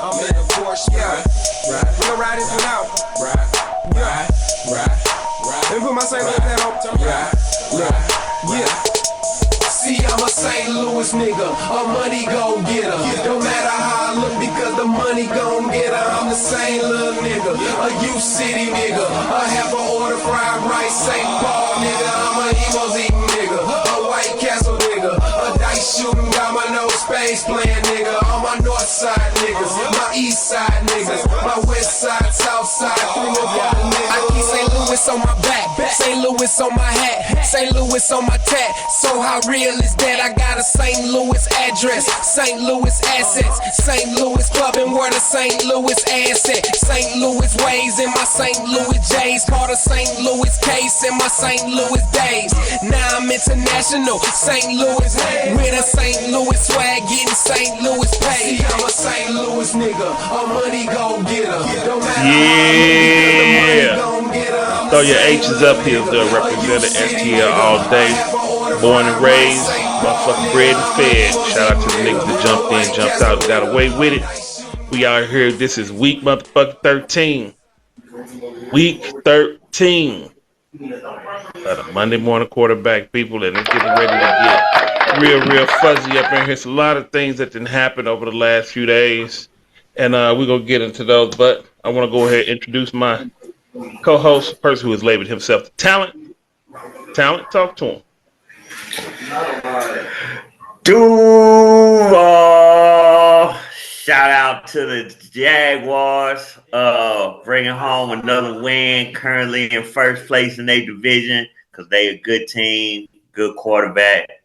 I'm in the Porsche, yeah. We'll ride this one out. Let me put my St. Louis hat on. Yeah. See, I'm a St. Louis nigga, a money gon' get her. Don't matter how I look because the money gon' get her. I'm the same little nigga, a U-City nigga, a half a order fried rice, St. Paul nigga. I'm a emos eating nigga, a White Castle nigga, a dice shooting, got my no space playing nigga. All my north side niggas, my east side niggas, my west side, south side, 3 or 4 niggas. I keep St. Louis on my back, St. Louis on my hat, St. Louis on my tat. So how real is that? I got a St. Louis address, St. Louis assets, St. Louis clubbing where the St. Louis asset, St. Louis ways in my St. Louis J's, called a St. Louis case in my St. Louis days. Now I'm international, St. Louis with a St. Louis swag, getting St. Louis paid. See, I'm a St. Louis nigga, a money gon' get her. Don't matter how throw your H's up here, the representative STL all day. Born and raised, motherfucking bred and fed. Shout out to the niggas that jumped in, jumped out, got away with it. We out here. This is week motherfucking 13. Week 13. Got a Monday morning quarterback, people, and it's getting ready to get real fuzzy up in here. It's a lot of things that didn't happen over the last few days, and we're going to get into those. But I want to go ahead and introduce my co-host, person who has labeled himself the Talent. Talent, talk to him. Duval. Shout out to the Jaguars, bringing home another win. Currently in first place in their division because they a good team, good quarterback,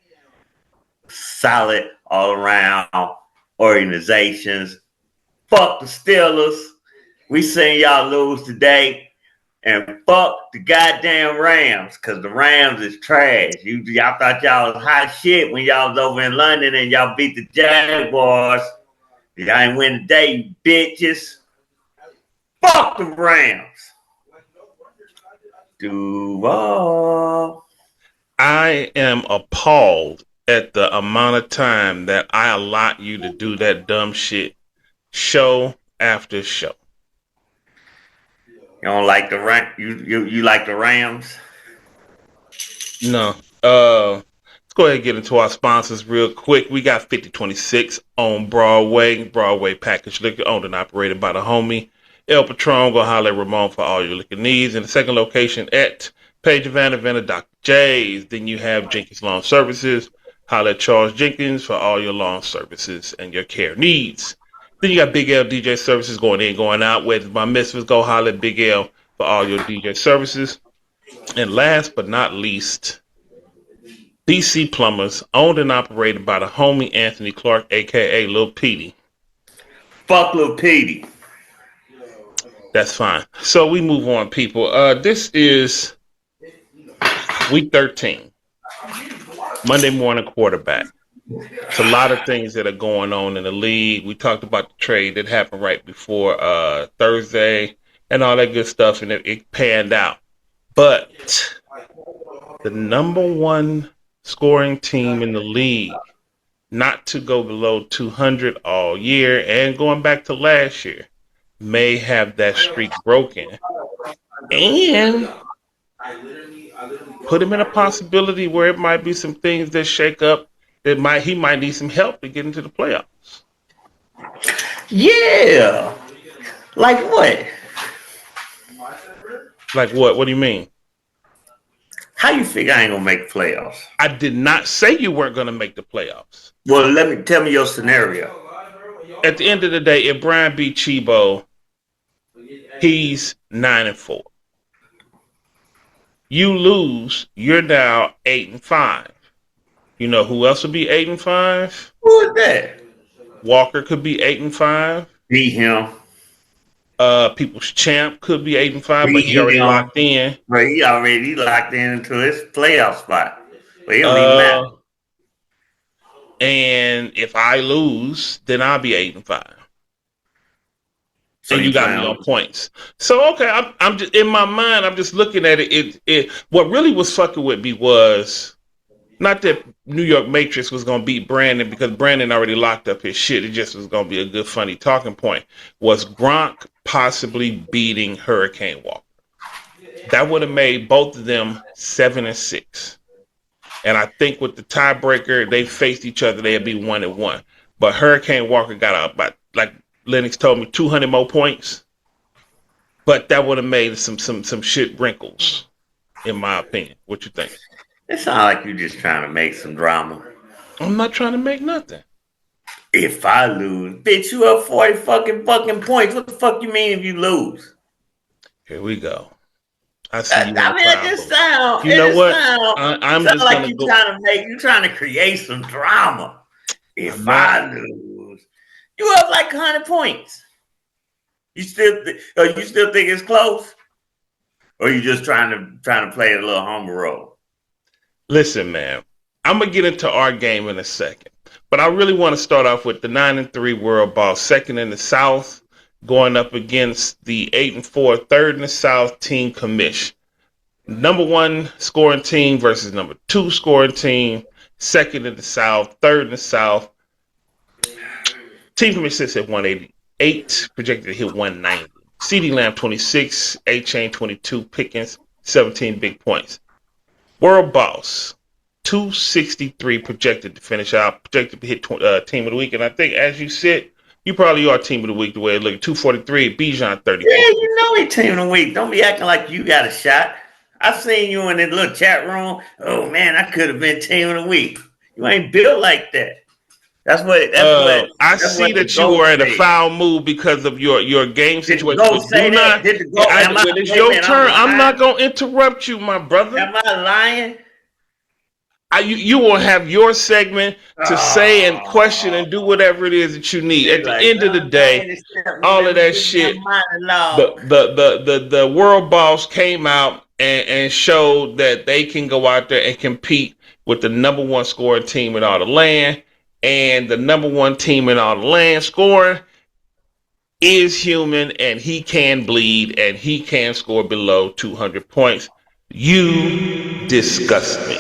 solid all around organizations. Fuck the Steelers. We seen y'all lose today. And fuck the goddamn Rams, because the Rams is trash. Y'all thought y'all was hot shit when y'all was over in London and y'all beat the Jaguars. Y'all ain't win today, you bitches. Fuck the Rams. Duval. I am appalled at the amount of time that I allot you to do that dumb shit show after show. You don't like the you like the Rams? No. Let's go ahead and get into our sponsors real quick. We got 5026 on Broadway Package Liquor, owned and operated by the homie El Patron. Go holler at Ramon for all your liquor needs. And the second location at Page Vanna, Dr. J's. Then you have Jenkins Lawn Services. Holler at Charles Jenkins for all your lawn services and your care needs. Then you got Big L DJ Services going in, going out. Where's my misfits? Go holler at Big L for all your DJ services. And last but not least, DC Plumbers, owned and operated by the homie Anthony Clark, a.k.a. Lil Petey. Fuck Lil Petey. That's fine. So we move on, people. This is week 13. Monday morning quarterback. It's a lot of things that are going on in the league. We talked about the trade that happened right before Thursday and all that good stuff, and it panned out. But the number one scoring team in the league, not to go below 200 all year, and going back to last year, may have that streak broken. And put him in a possibility where it might be some things that shake up. He might need some help to get into the playoffs. Yeah. Like what? Like what? What do you mean? How you figure I ain't gonna make the playoffs? I did not say you weren't gonna make the playoffs. Well, tell me your scenario. At the end of the day, if Brian beat Chibo, he's 9-4. You lose, you're now 8-5. You know who else would be 8-5? Who is that? Walker could be 8-5. Beat him. People's Champ could be 8-5, but he already locked in. But he already locked into his playoff spot. But he don't even matter. And if I lose, then I'll be 8-5. So you got me on points. So okay, I'm just in my mind. I'm just looking at it. What really was fucking with me was not that New York Matrix was going to beat Brandon because Brandon already locked up his shit. It just was going to be a good, funny talking point. Was Gronk possibly beating Hurricane Walker? That would have made both of them 7-6. And I think with the tiebreaker, they faced each other, they'd be 1-1. But Hurricane Walker got about, like Lennox told me, 200 more points. But that would have made some shit wrinkles, in my opinion. What you think? It sounds like you're just trying to make some drama. I'm not trying to make nothing. If I lose, bitch, you up 40 fucking points. What the fuck you mean if you lose? Here we go. I see you. I mean, it just sound. You know what? I'm sound just like gonna go. You trying to create some drama. If I lose, you up like 100 points. You still think it's close, or you just trying to play a little humble role? Listen, man, I'm gonna get into our game in a second, but I really want to start off with the 9-3 World Boss, second in the South, going up against the 8-4 third in the South team COMMISH. Number 1 scoring team versus number 2 scoring team, second in the South, third in the South. Team COMMISH sits at 188, projected to hit 190. CD Lamb 26, A-Chain 22, Pickens 17 big points. World Boss 263 projected to finish out, projected to hit team of the week. And I think as you sit, you probably are team of the week the way it looks. 243, Bijan 34. Yeah, you know he team of the week. Don't be acting like you got a shot. I seen you in that little chat room. Oh man, I could have been team of the week. You ain't built like that. That's what I see that you are in a foul mood because of your game situation. Did the GOAT when it's your turn, I'm not gonna interrupt you, my brother. Am I lying? You will have your segment to say and question and do whatever it is that you need. At the end of the day, all of that shit. The World Boss came out and showed that they can go out there and compete with the number 1 scoring team in all the land. And the number 1 team in all the land scoring is human, and he can bleed, and he can score below 200 points. You disgust me.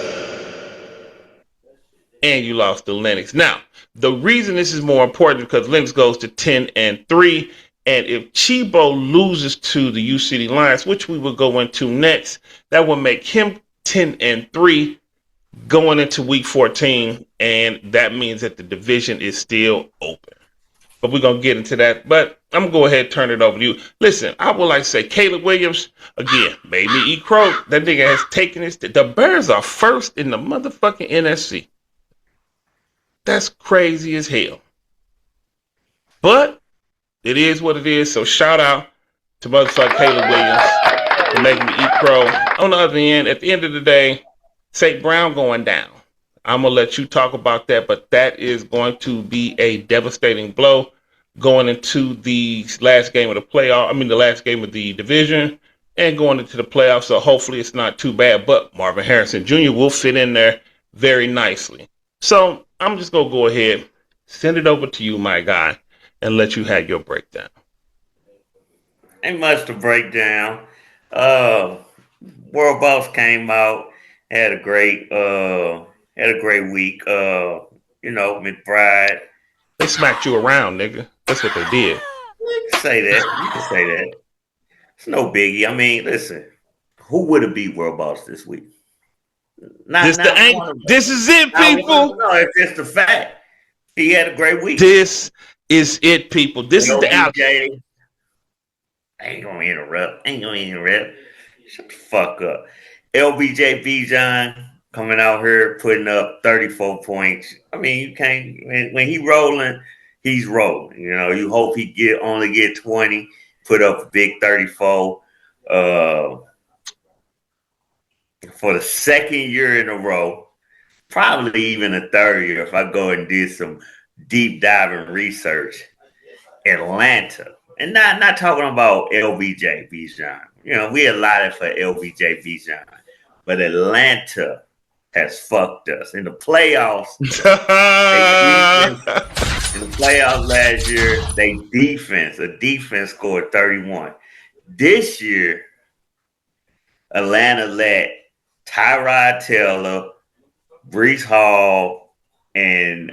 And you lost to Lennox. Now, the reason this is more important is because Lennox goes to 10-3, and if Chibo loses to the UCD Lions, which we will go into next, that will make him 10-3 going into week 14, and that means that the division is still open. But we're going to get into that. But I'm going to go ahead and turn it over to you. Listen, I would like to say Caleb Williams, again, made me eat crow. That nigga has taken his... The Bears are first in the motherfucking NFC. That's crazy as hell. But it is what it is. So shout out to motherfucking Caleb Williams for making me eat crow. On the other end, at the end of the day, St. Brown going down. I'm going to let you talk about that, but that is going to be a devastating blow going into the last game of the playoff. I mean, the last game of the division and going into the playoffs. So hopefully it's not too bad, but Marvin Harrison Jr. will fit in there very nicely. So I'm just going to go ahead, send it over to you, my guy, and let you have your breakdown. Ain't much to break down. World Boss came out, had a great week. McBride. They smacked you around, nigga. That's what they did. You can say that. It's no biggie. I mean, listen, who would have beat World Boss this week? This is it, people. No, it's just a fact. He had a great week. This is it, people. This is the LBJ. I ain't gonna interrupt. Shut the fuck up. LBJ Bijan coming out here putting up 34 points. I mean, you can't when he rolling, he's rolling. You know, you hope he only get 20, put up a big 34. For the second year in a row, probably even a third year if I go and did some deep diving research. Atlanta. And not talking about LBJ Bijan. You know, we allotted for LBJ Bijan. But Atlanta has fucked us. In the playoffs, last year, a defense scored 31. This year, Atlanta let Tyrod Taylor, Brees Hall and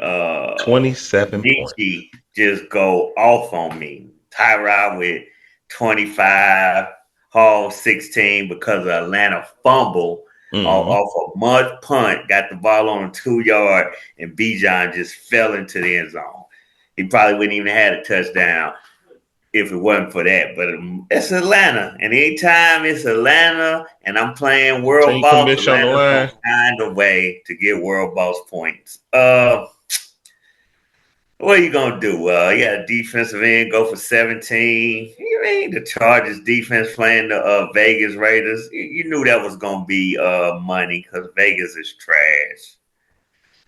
27 points. Nietzsche just go off on me. Tyrod with 25, Hall 16 because of Atlanta fumble off a mud punt, got the ball on a 2-yard, and Bijan just fell into the end zone. He probably wouldn't even have had a touchdown if it wasn't for that. But it's Atlanta, and anytime it's Atlanta and I'm playing World Team Boss, commish on the Atlanta's line. gonna find a way to get World Boss points. What are you gonna do? You got a defensive end go for 17. You mean the Chargers defense playing the Vegas Raiders? You knew that was gonna be money because Vegas is trash.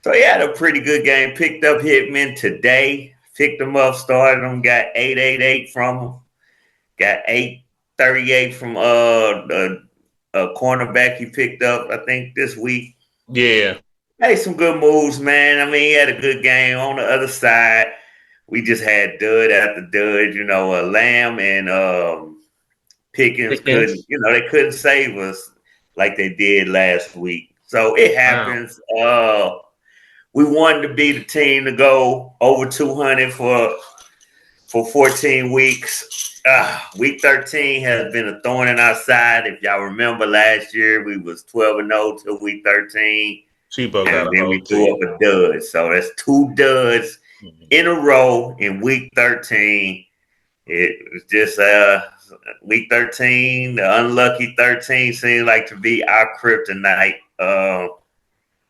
So he had a pretty good game. Picked up Hitman today. Picked him up, started him, got 888 from him. Got 838 from a cornerback he picked up, I think, this week. Yeah. Hey, some good moves, man. I mean, he had a good game. On the other side, we just had dud after dud. Lamb and Pickens couldn't, they couldn't save us like they did last week. So it happens. Wow. We wanted to be the team to go over 200 for 14 weeks. Week 13 has been a thorn in our side. If y'all remember last year, we was 12-0 till week 13. Chibo got And a then we hold threw up a dud. So that's 2 duds in a row in week 13. It was just week 13, the unlucky 13 seems like to be our kryptonite.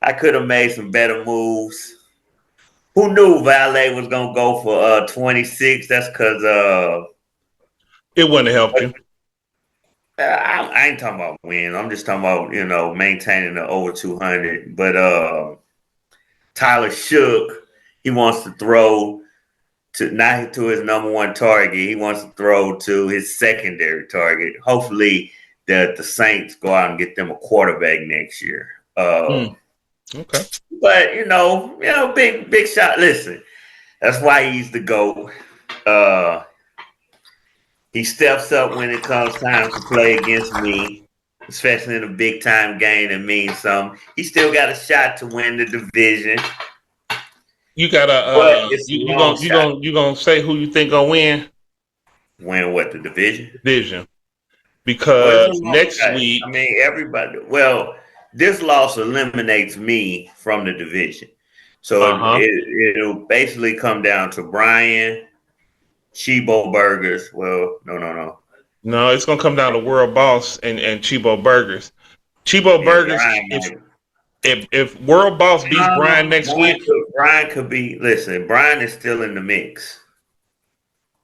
I could have made some better moves. Who knew Valet was gonna go for 26? That's because it wouldn't have helped you. I ain't talking about win. I'm just talking about maintaining the over 200. But Tyler Shook, he wants to throw not to his number one target. He wants to throw to his secondary target. Hopefully, the Saints go out and get them a quarterback next year. Okay. But big shot. Listen, that's why he's the GOAT. He steps up when it comes time to play against me, especially in a big time game that means something. He still got a shot to win the division. You gotta you gonna say who you think gonna win? Win what, the division? Division. Because next week, I mean, everybody. Well, this loss eliminates me from the division, so it'll basically come down to Brian, Chibo Burgers. Well, no. No, it's gonna come down to World Boss and Chibo Burgers. Chibo Burgers. If World Boss beats Brian next week, Brian could be. Listen, Brian is still in the mix.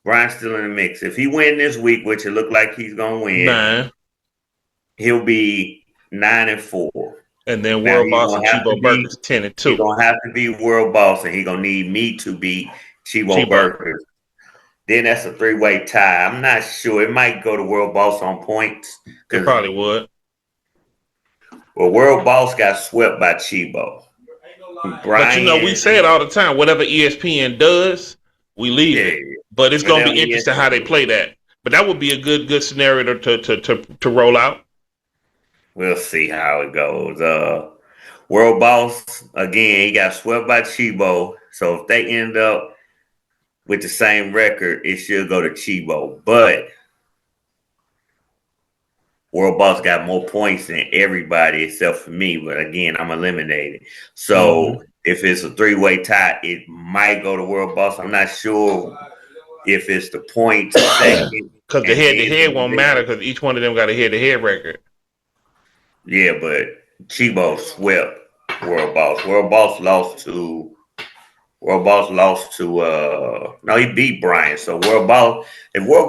Brian's still in the mix. If he win this week, which it looked like he's gonna win, he'll be 9-4. And then World Boss and Chibo Burgers 10-2. He's gonna have to be World Boss, and he's gonna need me to beat Chibo Burgers. Then that's a 3-way tie. I'm not sure. It might go to World Boss on points. It probably would. Well, World Boss got swept by Chibo. But we say it all the time. Whatever ESPN does, we leave it. But it's going to be interesting how they play that. But that would be a good scenario to roll out. We'll see how it goes. World Boss, again, he got swept by Chibo. So if they end up with the same record, it should go to Chibo. But World Boss got more points than everybody except for me. But again, I'm eliminated. So if it's a 3-way tie, it might go to World Boss. I'm not sure if it's the points second. Because the head-to-head won't matter because each one of them got a head-to-head record. Yeah, but Chibo swept World Boss. World Boss lost to no, he beat Brian. So if World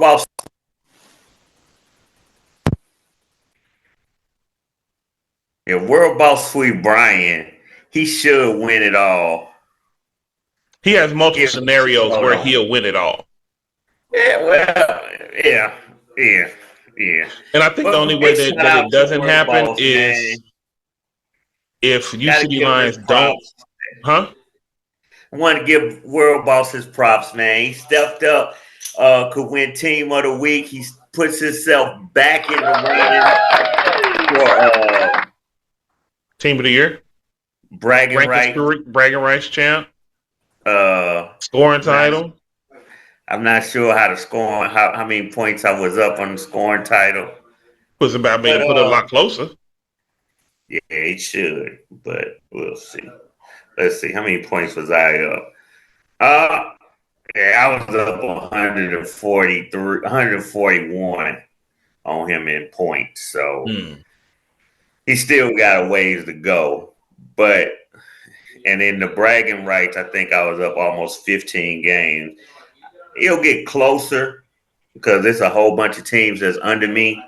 Boss sweep Brian, he should win it all. He has multiple scenarios where he'll win it all. Yeah, well, yeah. And I think the only way that it doesn't happen is if UCD Lions don't. Huh? I want to give World Boss his props, man. He stepped up, could win Team of the Week. He puts himself back in the running for Team of the Year. bragging right. Bragging rights champ, Uh, scoring not, title. I'm not sure how to score, how many points I was up on the scoring title, Was about but making put it a lot closer. yeah, it should, but we'll see. Let's see, how many points was I up? Uh, yeah, I was up 143, 141 on him in points, so Hmm. he still got a ways to go. But and in the bragging rights, I think I was up almost 15 games. He'll get closer because there's a whole bunch of teams that's under me.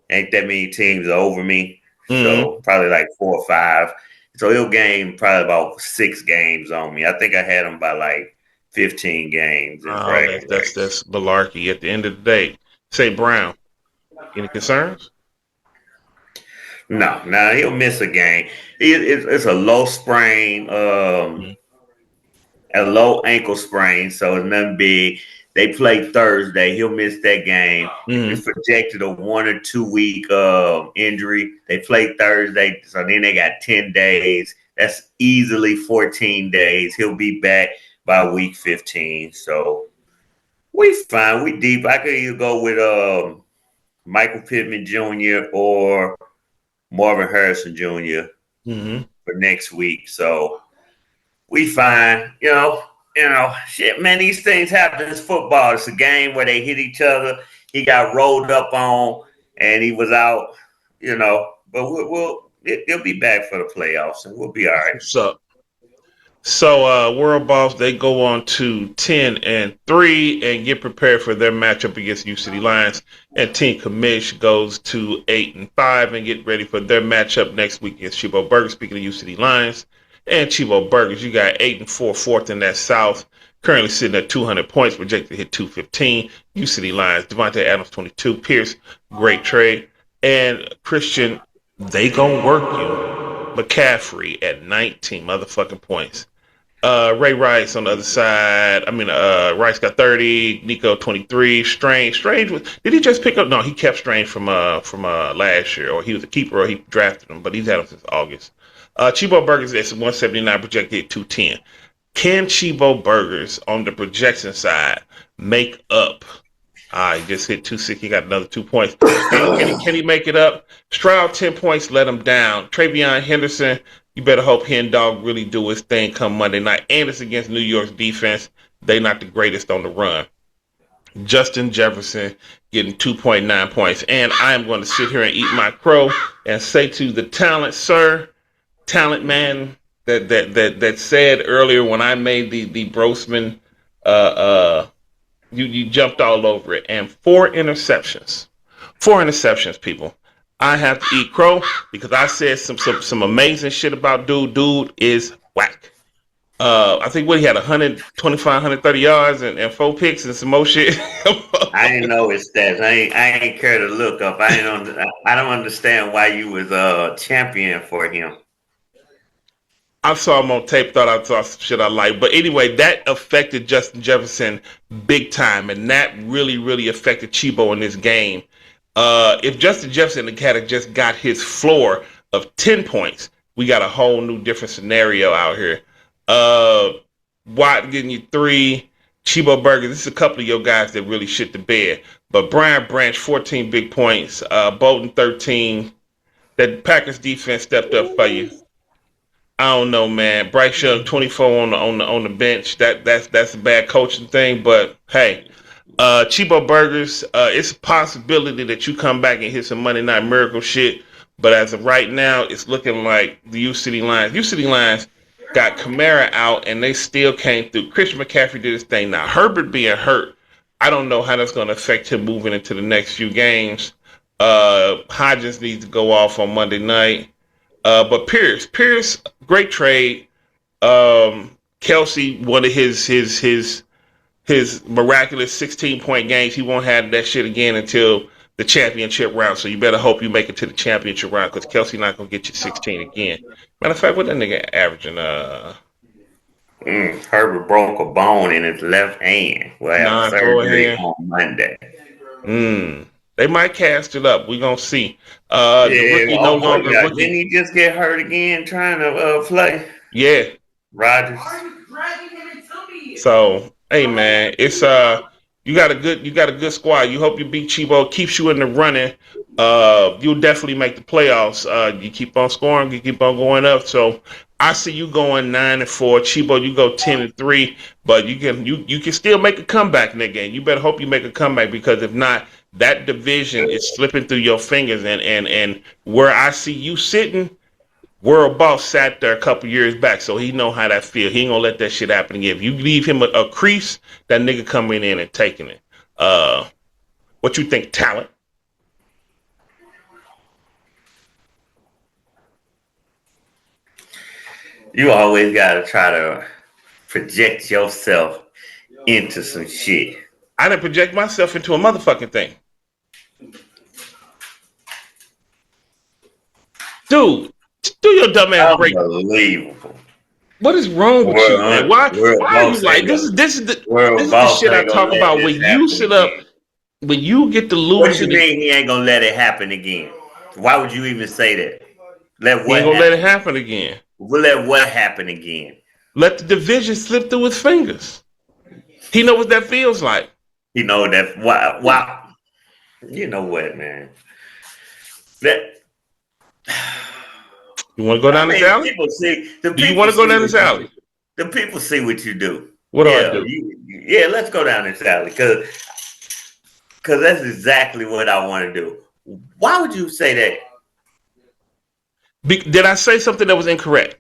Ain't that many teams over me. Hmm. So probably like 4 or 5. So he'll gain probably about 6 games on me. I think I had him by like 15 games in Oh, that's bragging that's rights. that's malarkey. At the end of the day, say Brown. Any concerns? No, he'll miss a game. It's a low sprain. A low ankle sprain, so it's nothing big. They play Thursday. He'll miss that game. Mm-hmm. It's projected a 1 or 2 week injury. They play Thursday, so then they got 10 days. That's easily 14 days. He'll be back by week 15. So we fine. We deep. I could either go with Michael Pittman Jr. or Marvin Harrison Jr. Mm-hmm. for next week. So we fine. Shit, man, these things happen. It's football. It's a game where they hit each other. He got rolled up on and he was out, but he'll be back for the playoffs and we'll be all right. What's up? So, World Boss, they go on to 10-3 and get prepared for their matchup against U City Lions. And Team Commish goes to 8-5 and get ready for their matchup next week against Chibo Burgers. Speaking of U City Lions and Chibo Burgers, you got 8-4, fourth in that South. Currently sitting at 200 points, projected to hit 215. U City Lions, Devontae Adams 22, Pierce, great trade, and Christian, they gonna work you. McCaffrey at 19 motherfucking points. Ray Rice on the other side. I mean, Rice got 30, Nico 23. Strange did he just pick up? No, he kept Strange from last year, or he was a keeper, or he drafted him, but he's had him since August. Chibo Burgers is 179, projected at 210. Can Chibo Burgers on the projection side make up? He just hit 260. He got another 2 points. Can he make it up? Stroud 10 points, let him down. Travion Henderson, you better hope Hen Dog really do his thing come Monday night. And it's against New York's defense. They not the greatest on the run. Justin Jefferson getting 2.9 points. And I am going to sit here and eat my crow and say to the talent, sir, talent man, that said earlier when I made the Brosman you jumped all over it. And 4 interceptions. 4 interceptions, people. I have to eat crow because I said some amazing shit about dude. Dude is whack. I think what he had 125, 130 yards and 4 picks and some more shit. I didn't know his stats. I ain't care to look up. I don't understand why you was a champion for him. I saw him on tape, thought I saw some shit I liked. But anyway, that affected Justin Jefferson big time, and that really, really affected Chibo in this game. If Justin Jefferson had just got his floor of 10 points, we got a whole new different scenario out here. Watt getting you 3, Chibo Burger. This is a couple of your guys that really shit the bed. But Brian Branch, 14 big points. Bolton, 13. That Packers defense stepped up for you. I don't know, man. Bryce Young, 24 on the bench. That's a bad coaching thing, but hey, Chibo Burgers, it's a possibility that you come back and hit some Monday Night Miracle shit. But as of right now, it's looking like the U City Lions. U City Lions got Kamara out, and they still came through. Christian McCaffrey did his thing. Now Herbert being hurt, I don't know how that's going to affect him moving into the next few games. Hodgins needs to go off on Monday night. But Pierce, great trade. Kelsey, one of his miraculous 16-point games. He won't have that shit again until the championship round. So you better hope you make it to the championship round because Kelsey not gonna get you 16 again. Matter of fact, what that nigga averaging? Herbert broke a bone in his left hand. We'll have Nine surgery forehand. on Monday. Mm. They might cast it up. We're gonna see. The Yeah, rookie no oh boy, longer yeah. Didn't rookie. he just get hurt again trying to play? Yeah. Rogers. So hey man, it's you got a good squad. You hope you beat Chibo, keeps you in the running. You'll definitely make the playoffs. You keep on scoring, you keep on going up. So I see you going 9-4. Chibo, you go 10-3, but you can still make a comeback in that game. You better hope you make a comeback because if not, that division is slipping through your fingers. And where I see you sitting, World Boss sat there a couple years back, so he know how that feel. He ain't gonna let that shit happen again. If you leave him a crease, that nigga coming in and taking it. What you think, talent? You always gotta try to project yourself into some shit. I didn't project myself into a motherfucking thing, dude. Do your dumb ass break. Unbelievable. What is wrong with you, man? Why World are you boss like ain't this? gonna. This World is the boss shit I ain't gonna talk let about this when you happen sit up, again. when you get to What you losing. mean he ain't gonna let it happen again? Why would you even say that? Let He what ain't gonna let it happen? happen again. We'll let what happen again? Let the division slip through his fingers. He know what that feels like. You know that why? Why? You know what, man? That You want to go I down this mean, alley? people see the Do you want people to go see down what this you do. alley? The people see what you do. What do I Yeah, do? yeah. Let's go down this alley because that's exactly what I want to do. Why would you say that? Did I say something that was incorrect?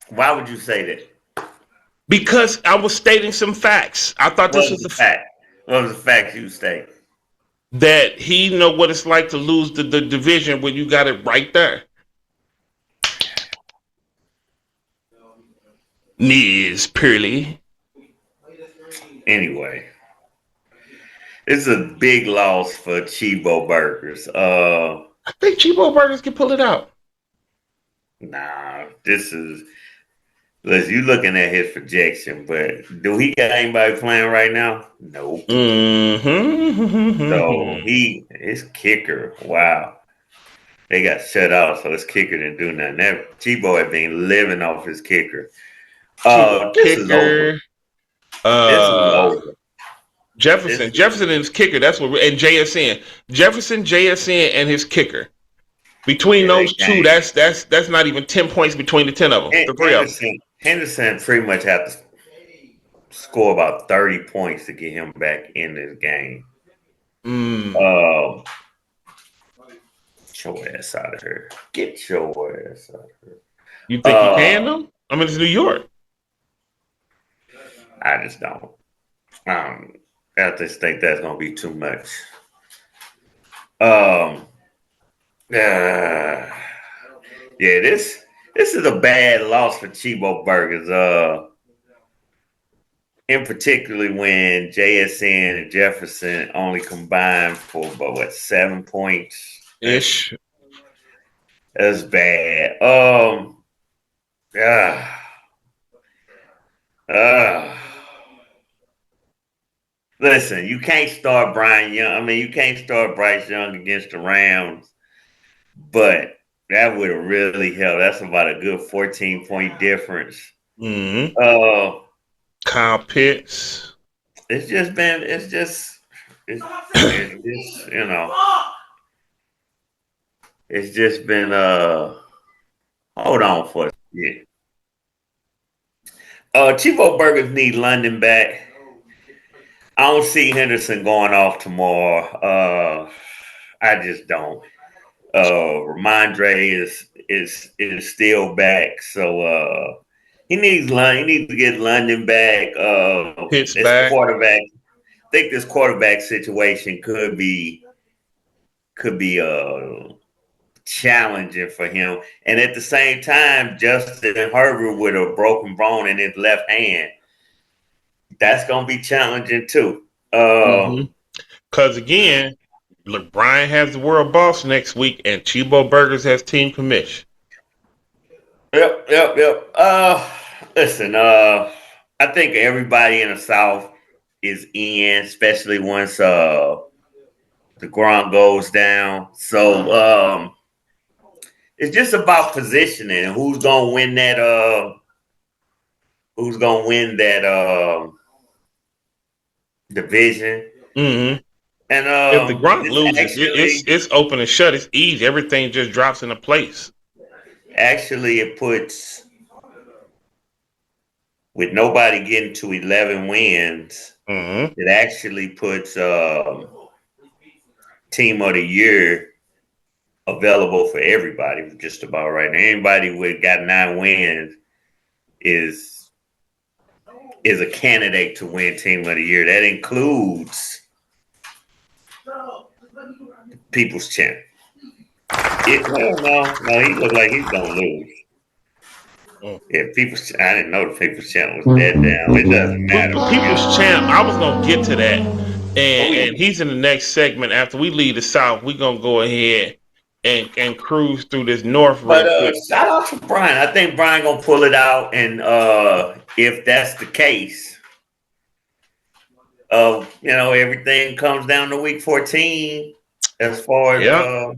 Why would you say that? Because I was stating some facts. I thought this What was was the fact? What was the fact you state? that he know what it's like to lose the division when you got it right there. Ms. Pearly. Anyway, it's a big loss for Chibo Burgers. I think Cheapo Burgers can pull it out. Nah, this is. Listen, you looking at his projection, but do he got anybody playing right now? Nope. So Mm-hmm. his kicker. Wow, they got shut out, so his kicker didn't do nothing. That Chibo had been living off his kicker. Cheapo This is over. kicker. This is Uh, over. This Jefferson. Jefferson and his kicker. That's what. And JSN. Jefferson, JSN, and his kicker. Between yeah, they those two, game. that's not even 10 points between the 10 of them. The three of them. Henderson pretty much have to score about 30 points to get him back in this game. Mm. Uh, get your ass out of here. Get your ass out of here. You think he can Uh, though? I mean, it's New York. I just don't. Um, I just think that's gonna be too much. Um, uh, yeah, this is a bad loss for Chibo Burgers. In particularly when JSN and Jefferson only combined for about what 7 points. Ish. That's bad. Uh, uh, listen, you can't start Brian Young. I mean, you can't start Bryce Young against the Rams, but that would have really helped. That's about a good 14-point difference. Mm-hmm. Uh, Kyle Pitts. it's just been, it's just, it's just been, hold on for a second. Chivo Burgers need London back. I don't see Henderson going off tomorrow. I just don't. Ramondre is still back, so he needs London. He needs to get London back. Pitts This back. quarterback, I think this quarterback situation could be challenging for him. And at the same time, Justin Herbert with a broken bone in his left hand, that's gonna be challenging too. Mm-hmm. Cause again, look, Brian has the world boss next week, and Chibo Burgers has team commish. Yep. Listen, I think everybody in the South is in, especially once the the Gronk goes down. So it's just about positioning. Who's gonna win that? Who's gonna win that division? Mm-hmm. And If the Gronk this loses, it's open and shut. It's easy. Everything just drops into place. actually it puts, with nobody getting to 11 wins, Mm-hmm. it actually puts team of the year available for everybody just about right now. Anybody with got 9 wins is a candidate to win team of the year. That includes People's Champ. No, he looked like he's gonna lose. Yeah, I didn't know the People's Champ was that down. It doesn't matter. People's champ. I was gonna get to that, and Oh, he's in the next segment. After we leave the South, we're gonna go ahead and cruise through this North but real quick. shout out to Brian. I think Brian gonna pull it out, and if that's the case, everything comes down to week 14 as far as Yeah,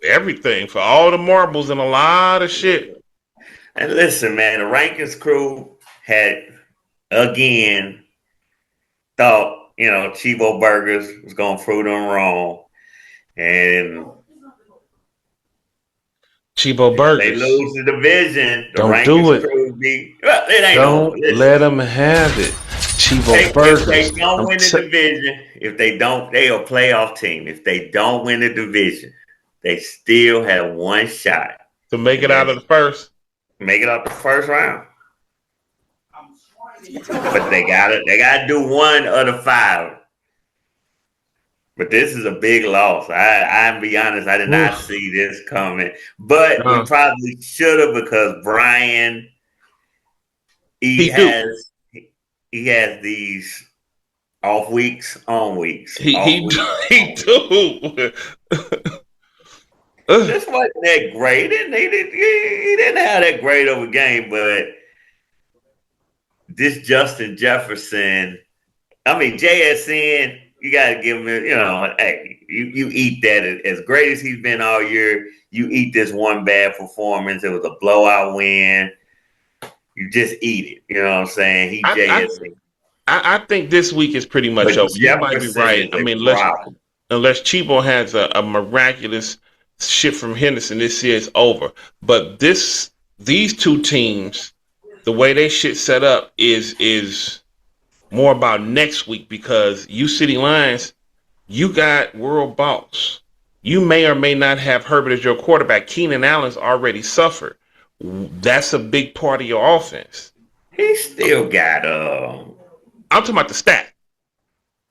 everything for all the marbles and a lot of shit. and listen, man, the rankings crew had again thought Chivo Burgers was gonna prove them wrong, and Chibo they Burgers. lose the division. The Don't do rankings it. crew it ain't over. Don't let them have it. Chibo If they Burgers. don't win the division, they are a playoff team. If they don't win the division, they still have one shot To make it out of the first. make it out the first round. But they gotta do one of the 5. But this is a big loss. I'll be honest, I did not see this coming. But we probably should have, because Brian he has these off weeks, on weeks. He do. This wasn't that great. He didn't have that great of a game, but this Justin Jefferson, JSN, you got to give him, hey, you eat that. As great as he's been all year, you eat this one bad performance. It was a blowout win. You just eat it. You know what I'm saying? I think this week is pretty much over. You might be right. I mean, unless Chibo has a miraculous shit from Henderson, this year is over. But these two teams, the way they shit set up is more about next week, because you City Lions, you got world boss. You may or may not have Herbert as your quarterback. Keenan Allen's already suffered. That's a big part of your offense. He still got I'm talking about the stack.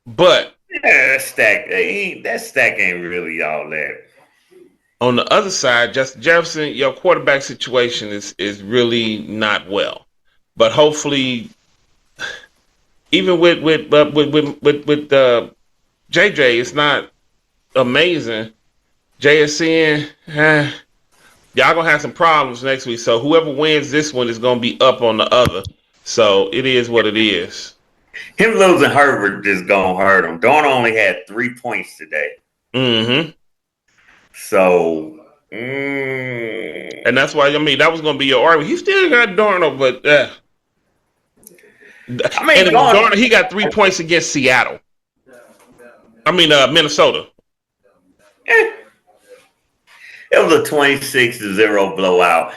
But that stack ain't really all that. On the other side, Justin Jefferson, your quarterback situation is really not well. But hopefully, even with JJ, it's not amazing. JSN, y'all gonna have some problems next week. So whoever wins this one is gonna be up on the other. So it is what it is. Him losing Herbert just gonna hurt him. Darnold only had 3 points today. Mm-hmm. So, and that's why that was gonna be your argument. He still got Darnold, but Darnold, he got 3 points against Seattle. Minnesota. It was a 26-0 blowout.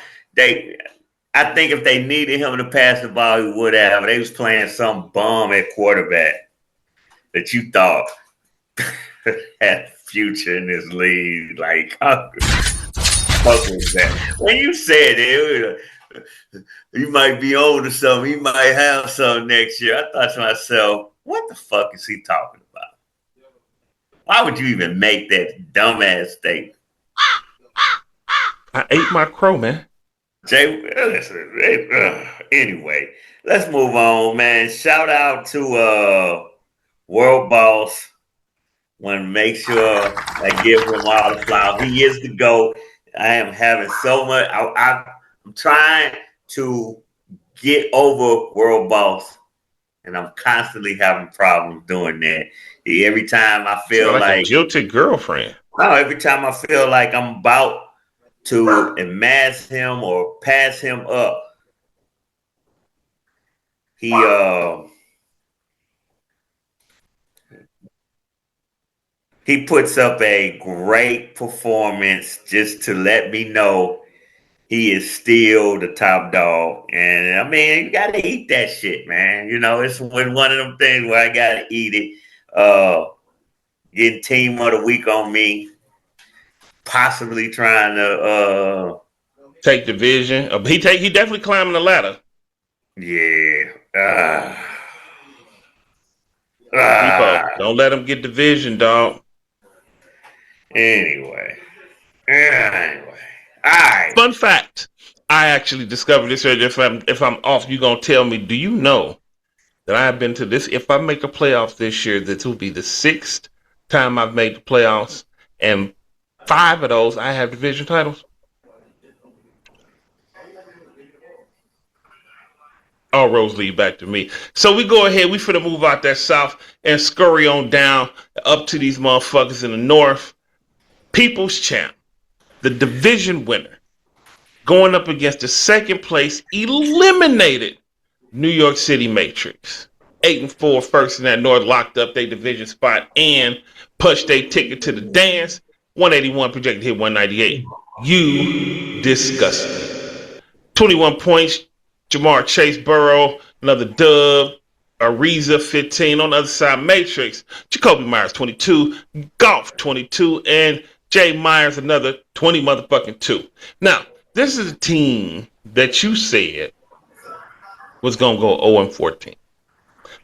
I think if they needed him to pass the ball, he would have. They was playing some bum at quarterback that you thought had future in this league. Like, what was that? When you said it, you might be old or something. You might have something next year. I thought to myself, what the fuck is he talking about? Why would you even make that dumbass statement? I ate my crow, man. Jay, listen, anyway, let's move on, man. Shout out to World Boss. Want to make sure I give him all the flowers. He is the GOAT. I am having so much. I'm trying to get over World Boss and I'm constantly having problems doing that. Every time I Sound feel like a like, jilted girlfriend. no, every time I feel like I'm about to amass him or pass him up, he he puts up a great performance just to let me know he is still the top dog. And I mean, you gotta eat that shit, man. You know, it's one of them things where I gotta eat it. Getting team of the week on me, possibly trying to Take division. He definitely climbing the ladder. yeah. Repo. Don't let him get division, dog. Anyway. Anyway. All right. Fun fact. I actually discovered this earlier. If I'm off, you gonna tell me, do you know that I have been to this? If I make the playoffs this year, this will be the 6th time I've made the playoffs, and 5 of those I have division titles. All roads lead back to me. So we go ahead. We finna move out that south and scurry on down up to these motherfuckers in the north. People's champ, the division winner, going up against the second place eliminated New York City Matrix. 8-4 first in that north, locked up their division spot and punched their ticket to the dance. 181 projected hit 198. You disgusting. 21 points. Jamar Chase Burrow, another dub. Ariza 15 on the other side. Matrix. Jacoby Myers 22. Golf 22. And Jay Myers another 20 motherfucking 2. Now, this is a team that you said was going to go 0-14.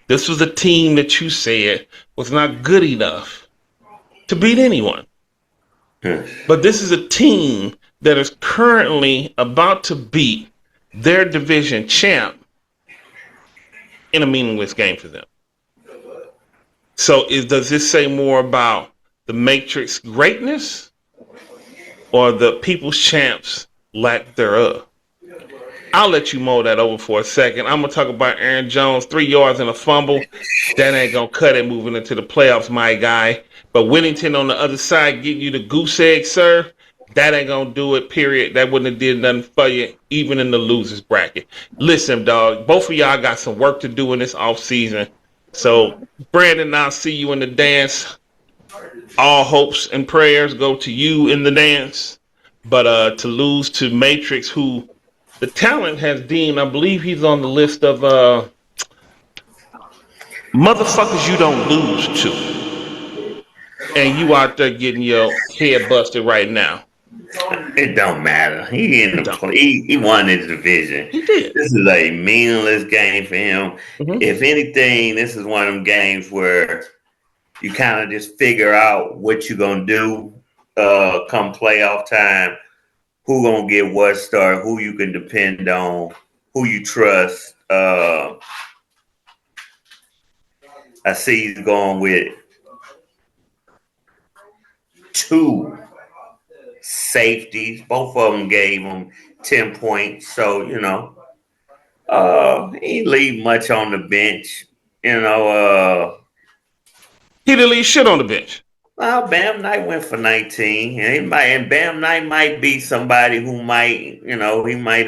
This was a team that you said was not good enough to beat anyone. But this is a team that is currently about to beat their division champ in a meaningless game for them. So does this say more about the Matrix greatness or the people's champs lack thereof? I'll let you mull that over for a second. I'm going to talk about Aaron Jones, 3 yards and a fumble. That ain't going to cut it moving into the playoffs, my guy. But Whittington on the other side getting you the goose egg serve, that ain't going to do it, period. That wouldn't have did nothing for you, even in the losers bracket. Listen, dog, both of y'all got some work to do in this offseason. So, Brandon, I'll see you in the dance. All hopes and prayers go to you in the dance. But to lose to Matrix, who the talent has deemed, I believe he's on the list of motherfuckers you don't lose to. And you out there getting your head busted right now. It don't matter. He in the play. He won his division. He did. This is a meaningless game for him. Mm-hmm. If anything, this is one of them games where you kind of just figure out what you're gonna do come playoff time. Who gonna get what start? Who you can depend on? Who you trust? I see he's going with 2 safeties. Both of them gave him 10 points. So, you know, he didn't leave much on the bench. You know, he didn't leave shit on the bench. well, Bam Knight went for 19. And Bam Knight might be somebody who might, you know, he might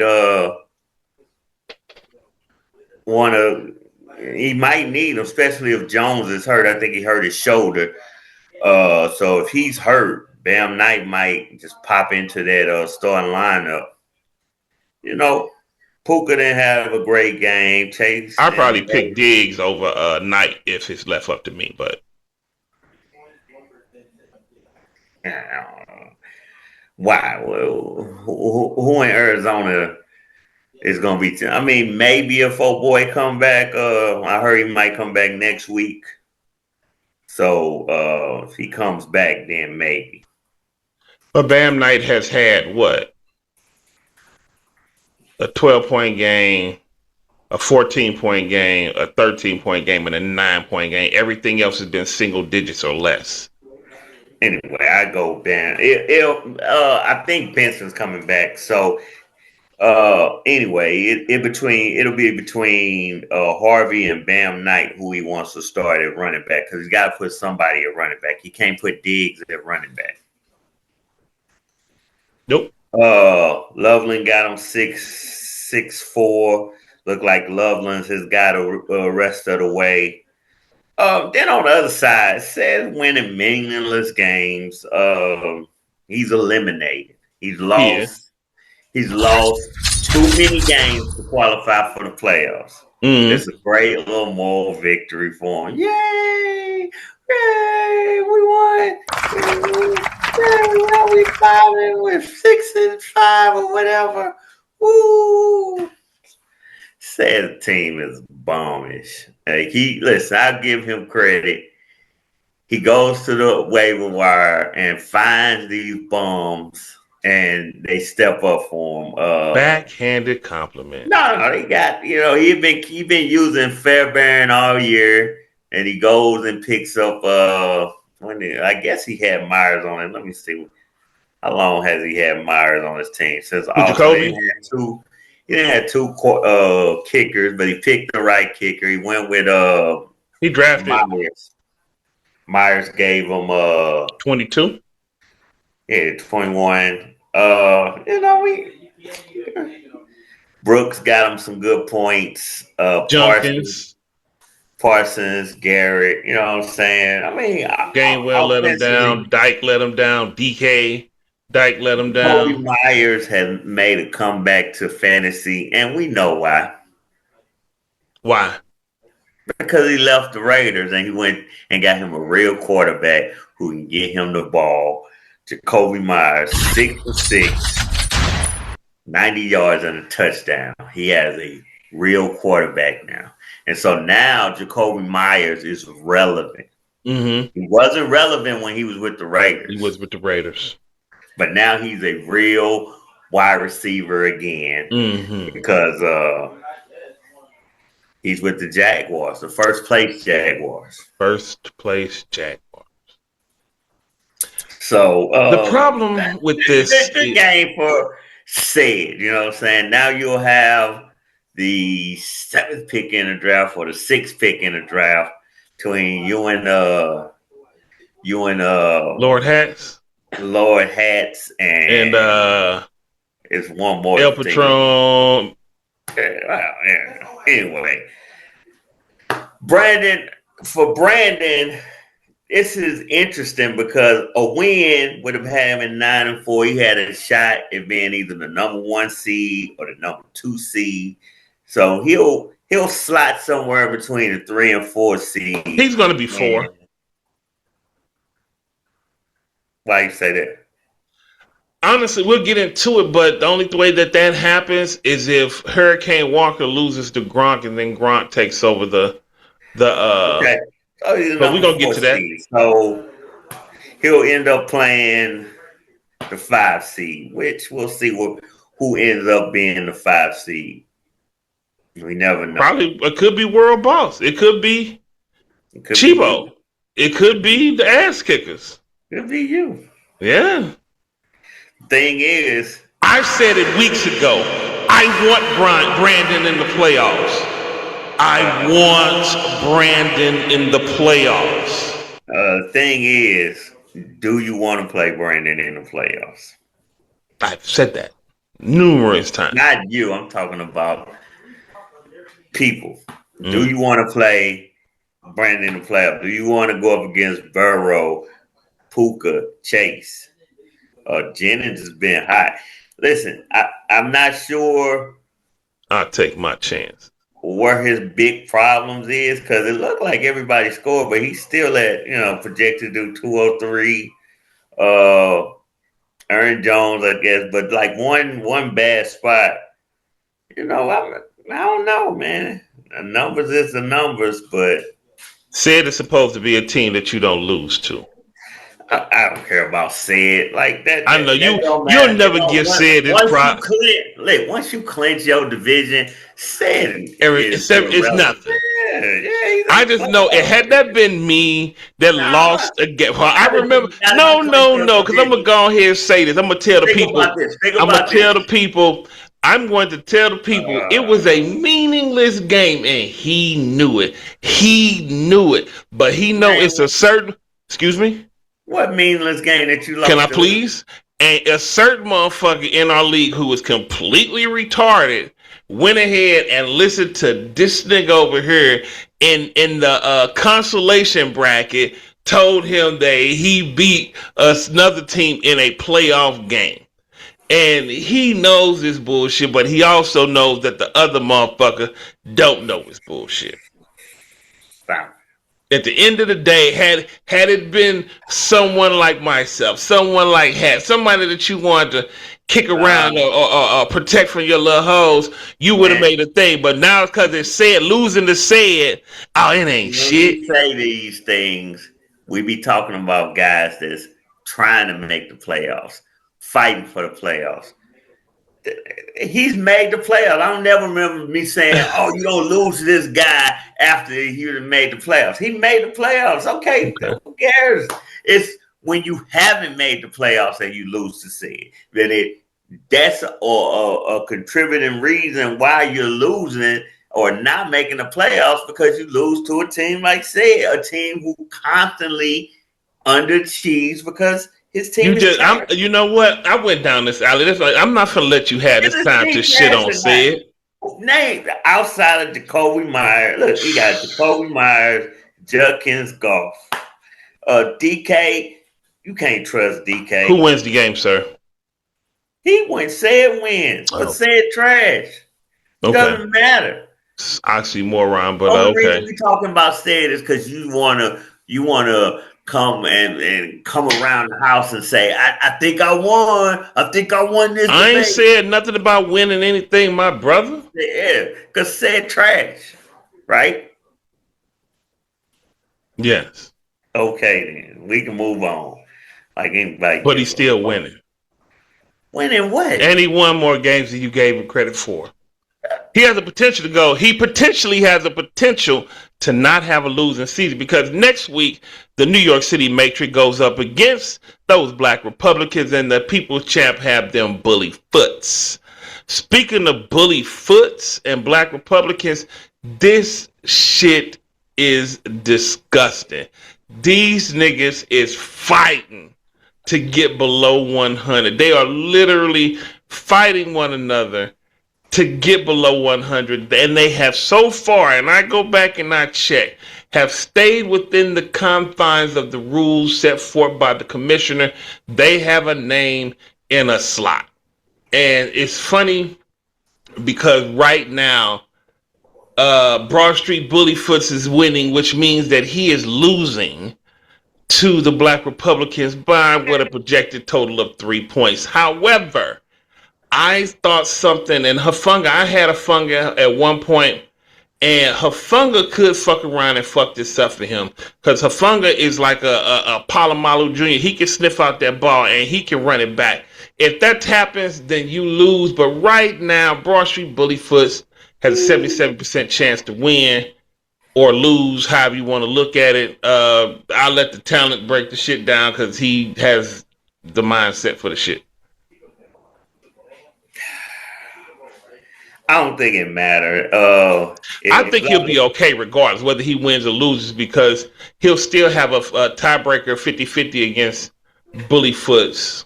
want to, he might need him, especially if Jones is hurt. I think he hurt his shoulder. So if he's hurt, Bam Knight might just pop into that starting lineup. You know, Puka didn't have a great game. Chase, I'd probably pick Diggs over Knight if it's left up to me, but why? Well, who in Arizona is going to be? I mean, maybe if old boy come back. I heard he might come back next week. So if he comes back, then maybe. But Bam Knight has had what? A 12-point game, a 14-point game, a 13-point game, and a 9-point game. Everything else has been single digits or less. Anyway, I go Bam. I think Benson's coming back. So Anyway, it'll be between Harvey and Bam Knight who he wants to start at running back because he's got to put somebody at running back. He can't put Diggs at running back. Nope. Loveland got him 6'4". Look like Loveland's has got the rest of the way. Then on the other side, says winning meaningless games. He's eliminated. He's Yeah. lost. He's lost too many games to qualify for the playoffs. Mm-hmm. It's a great little moral victory for him. Yay! Yay! We won! Yay! We 6-5 or whatever. Woo! Said the team is bombish. Like listen, I'll give him credit. He goes to the waiver wire and finds these bums, and they step up for him. Backhanded compliment. No, they got he been using Fairbairn all year, and he goes and picks up. I guess he had Myers on it. Let me see. How long has he had Myers on his team? Since Jacoby? He didn't have two kickers, but he picked the right kicker. He went with he drafted Myers. Myers gave him 22. Yeah, 21. Brooks got him some good points. Parsons, Garrett. You know what I'm saying? I mean, Gainwell let him down. Dyke let him down. DK. Dyke let him down. Kobe Myers has made a comeback to fantasy, and we know why. Why? Because he left the Raiders and he went and got him a real quarterback who can get him the ball. Jacoby Myers, 6'6", 90 yards and a touchdown. He has a real quarterback now. And so now Jacoby Myers is relevant. Mm-hmm. He wasn't relevant when he was with the Raiders. He was with the Raiders. But now he's a real wide receiver again because he's with the Jaguars, the first place Jaguars. First place Jaguars. So the problem with this is the game for said, you know what I'm saying? Now you'll have the 7th pick in the draft or the 6th pick in the draft between you and Lord Hats. Lord Hats and it's one more El Patron. Anyway, Brandon, this is interesting because a win would have had him in 9-4. He had a shot at being either the number 1 seed or the number 2 seed. So he'll slot somewhere between the 3 and 4 seed. He's going to be 4. Why you say that? Honestly, we'll get into it, but the only way that happens is if Hurricane Walker loses to Gronk and then Gronk takes over the okay. But we're going to get to that. Seed. So he'll end up playing the 5 seed, which we'll see who ends up being the 5 seed. We never know. Probably it could be World Boss. It could be Chibo. It could be the Ass Kickers. It could be you. Yeah. Thing is, I said it weeks ago. I want Brandon in the playoffs. I want Brandon in the playoffs. Thing is, do you want to play Brandon in the playoffs? I've said that numerous times. Not you. I'm talking about people. Do you want to play Brandon in the playoffs? Do you want to go up against Burrow, Puka, Chase? Jennings has been hot. Listen, I'm not sure. I'll take my chance. Where his big problems is, because it looked like everybody scored, but he's still at projected to do 203. Aaron Jones, I guess, but like one bad spot. I don't know, man. The numbers is the numbers, but said it's supposed to be a team that you don't lose to. I don't care about said like that. I know you'll never give said his prop. Once you clinch your division, said it's nothing. Yeah, I just know it had that been me that lost again. Well, I remember. No, because I'm gonna go ahead and say this. I'm gonna tell the people. I'm gonna tell the people. I'm going to tell the people it was a meaningless game, and he knew it. He knew it, but he know Man, it's a certain. Excuse me. what meaningless game that you Can I lost to? please? And a certain motherfucker in our league who was completely retarded went ahead and listened to this nigga over here in the consolation bracket. Told him that he beat another team in a playoff game. And he knows this bullshit, but he also knows that the other motherfucker don't know his bullshit. Stop. At the end of the day, had it been someone like myself, someone like somebody that you wanted to kick around or protect from your little hoes, you would have Man, made a thing. But now it's because it's said, losing to said, oh, it ain't when we shit. say these things, we be talking about guys that's trying to make the playoffs, fighting for the playoffs. He's made the playoffs. I don't never remember me saying, "Oh, you don't lose to this guy after he made the playoffs." He made the playoffs. Okay, Okay. who cares? It's when you haven't made the playoffs and you lose to see it. That's a contributing reason why you're losing or not making the playoffs because you lose to a team like say a team who constantly underachieves because his team is trash. You know what? I went down this alley. That's like, I'm not gonna let you have Is this this time to team shit trash on or not? said. Name outside of Jacoby Myers. Look, he got Jacoby Myers, Judkins, Golf. DK, you can't trust Who DK. wins the game, sir? He went said wins, but Oh, said trash. okay. Doesn't matter. I see more around, but Only reason okay. we talking about said is because you wanna come and come around the house and say, I think I won. I think I won this I ain't debate. said nothing about winning anything, my brother. Yeah, because said trash. Right? Yes, Okay, then we can move on. Like anybody but he's gives a still fuck. winning, Winning what? and he won more games than you gave him credit for. He has the potential to go. He potentially has the potential to not have a losing season because next week the New York City Matrix goes up against those black Republicans, and the People's Champ have them bully foots. Speaking of bully foots and black Republicans, this shit is disgusting. These niggas is fighting to get below 100. They are literally fighting one another to get below 100, and they have so far, and I go back and I check, have stayed within the confines of the rules set forth by the commissioner. They have a name in a slot. And it's funny because right now, Broad Street Bullyfoots is winning, which means that he is losing to the Black Republicans by what a projected total of 3 points. However, I thought something, and Hafunga, I had Hafunga at one point, and Hafunga could fuck around and fuck this up for him. Because Hafunga is like a Palomalu Jr. He can sniff out that ball and he can run it back. If that happens, then you lose. But right now, Broad Street Bullyfoots has a 77% chance to win or lose, however you want to look at it. I'll let the talent break the shit down because he has the mindset for the shit. I don't think it mattered. I As think long he'll be okay regardless, whether he wins or loses, because he'll still have a tiebreaker 50-50 against Bullyfoots,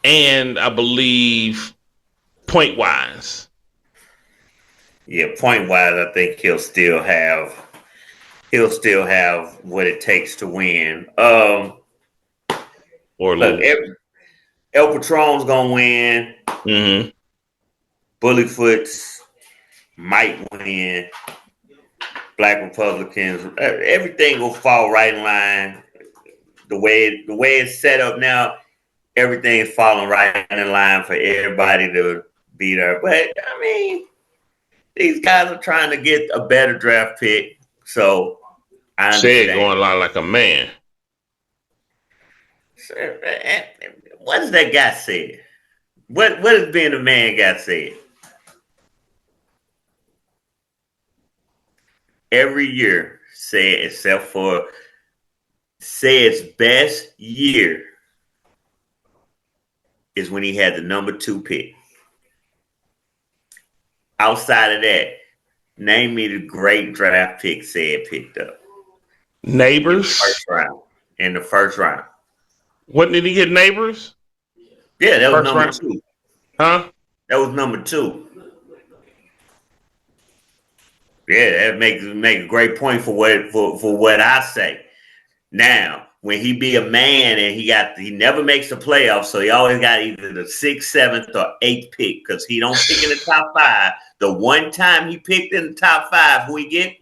and I believe point wise. yeah, point wise, I think he'll still have what it takes to win. Or Look, lose. El Patron's gonna win. Mm-hmm. Bullyfoots might win. Black Republicans, everything will fall right in line. The way it's set up now, everything's falling right in line for everybody to be there. But I mean, these guys are trying to get a better draft pick, so I Said understand. going a lot like a man. What does that guy say? What does being a man guy say? Every year, say it except for say its best year is when he had the number 2 pick. Outside of that, name me the great draft pick said picked up in the Neighbors. first round. In the first round. What did he get? Neighbors. Yeah, that was First number round. 2. Huh? That was number 2. Yeah, that makes a great point for what I say. Now, when he be a man and he never makes the playoffs, so he always got either the 6th, 7th, or 8th pick because he don't pick in the top 5. The one time he picked in the top 5, who he get?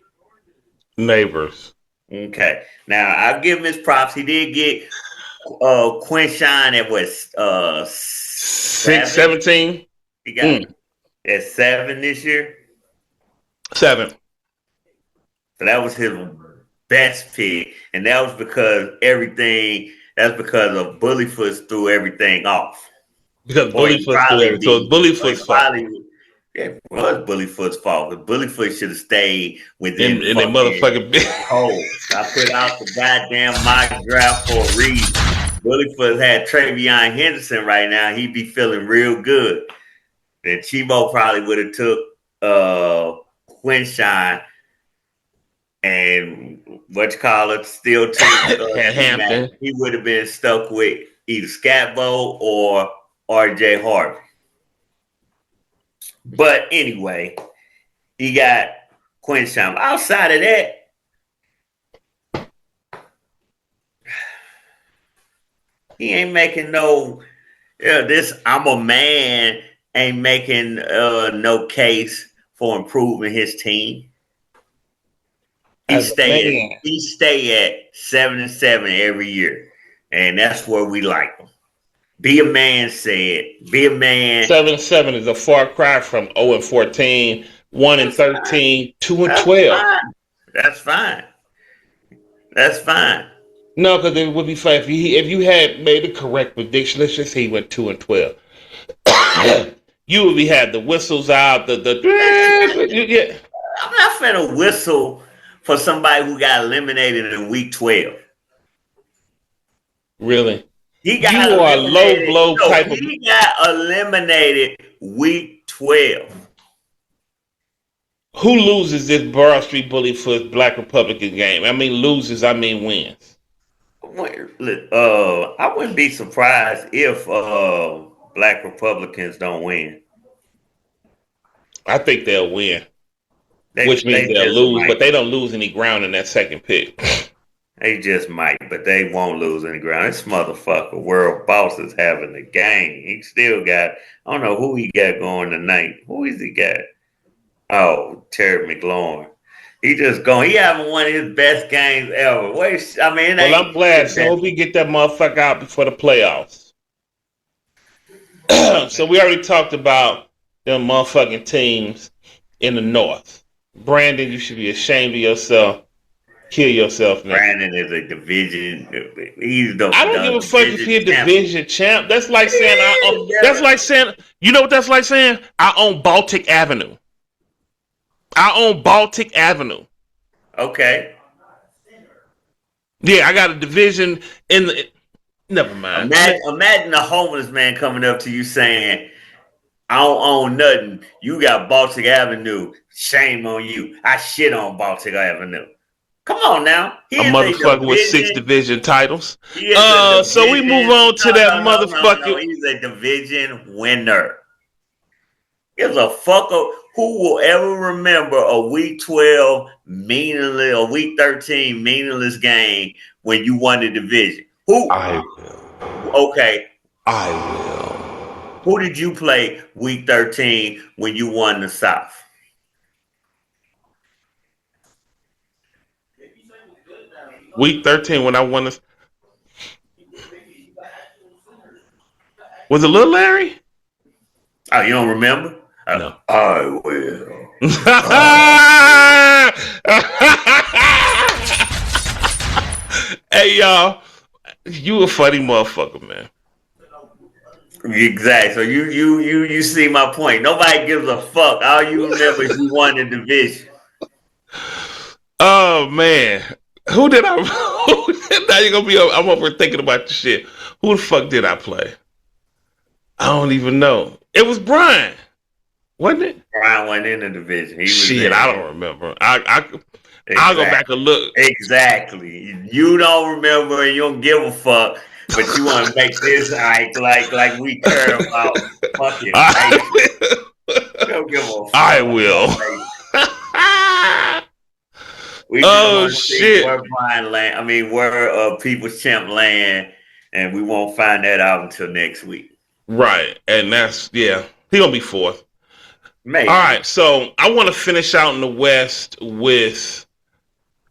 Neighbors. Okay. Now I'll give him his props. He did get Quinshawn at what 6, 7? 17. He got at 7 this year. 7. So that was his best pick, and that was because of Bullyfoot threw everything off. Because Or he Bullyfoot's through probably everything. So it's be. Or he Bullyfoot's fault. probably yeah, it was Bullyfoot's fault. But Bullyfoot should have stayed within In their fucking motherfucking hole. I put out the goddamn mock draft for a reason. Bullyfoot had Travion Henderson right now. He'd be feeling real good. Then Chibo probably would have took Quinshawn and still took at Hampton. He would have been stuck with either Scatbo or RJ Harvey. But anyway, he got Quinshawn. Outside of that, he ain't making no. This I'm a man ain't making no case for improving his team. He stay at 7-7 every year, and that's where we like him. Be a man, said. Be a man. 7-7 is a far cry from 0-14, 1-13, 2-12. That's fine. That's fine. No, because it would be fine if you had made a correct prediction. Let's just say he went 2-12. You would be had the whistles out. Yeah. I'm not finna whistle for somebody who got eliminated in week 12. Really? You are a low blow type of. He got eliminated week 12. Who loses this Broad Street Bullyfoot Black Republican game? I mean loses, I mean wins. I wouldn't be surprised if Black Republicans don't win. I think they'll win. Which means they'll lose, but they don't lose any ground in that second pick. They just might, but they won't lose any ground. This motherfucker, World Boss, is having a game. He still got, I don't know who he got going tonight. Who is he got? Oh, Terry McLaurin. He just going. He having one of his best games ever. I'm glad. So hope we get that motherfucker out before the playoffs. So we already talked about them motherfucking teams in the North. Brandon, you should be ashamed of yourself. Kill yourself now. Brandon is a division. I don't give a fuck if he's a division champ. That's like saying that's like saying. You know what that's like saying? I own Baltic Avenue. Okay. Yeah, I got a division in the. Never mind. Imagine a homeless man coming up to you saying, I don't own nothing. You got Baltic Avenue. Shame on you. I shit on Baltic Avenue. Come on now. A motherfucker with 6 division titles. So we move on to that motherfucker. No, he's a division winner. Gives a fucker who will ever remember a week 12 meaningless or week 13 meaningless game when you won the division. I will. Okay. I will. Who did you play week 13 when you won the South? Week 13 when I won this. Was it Lil Larry? Oh, you don't remember? No. I will. Hey, y'all. You a funny motherfucker, man. Exactly. So you see my point. Nobody gives a fuck. All you remember is you won the division. Oh man. Who did I now you're gonna be I'm over thinking about the shit. Who the fuck did I play? I don't even know. It was Brian. Wasn't it? Brown went in the division. He was Shit, in. I don't remember. I'll go Exactly. back and look. Exactly. You don't remember and you don't give a fuck, but you want to make this like we care about fucking basics. I We don't give a I fuck will. about basics. We just Oh want to see shit! where Brian land. I mean, where People's Champ land, and we won't find that out until next week. Right, and that's he gonna be fourth. All Maybe. right, so I want to finish out in the West with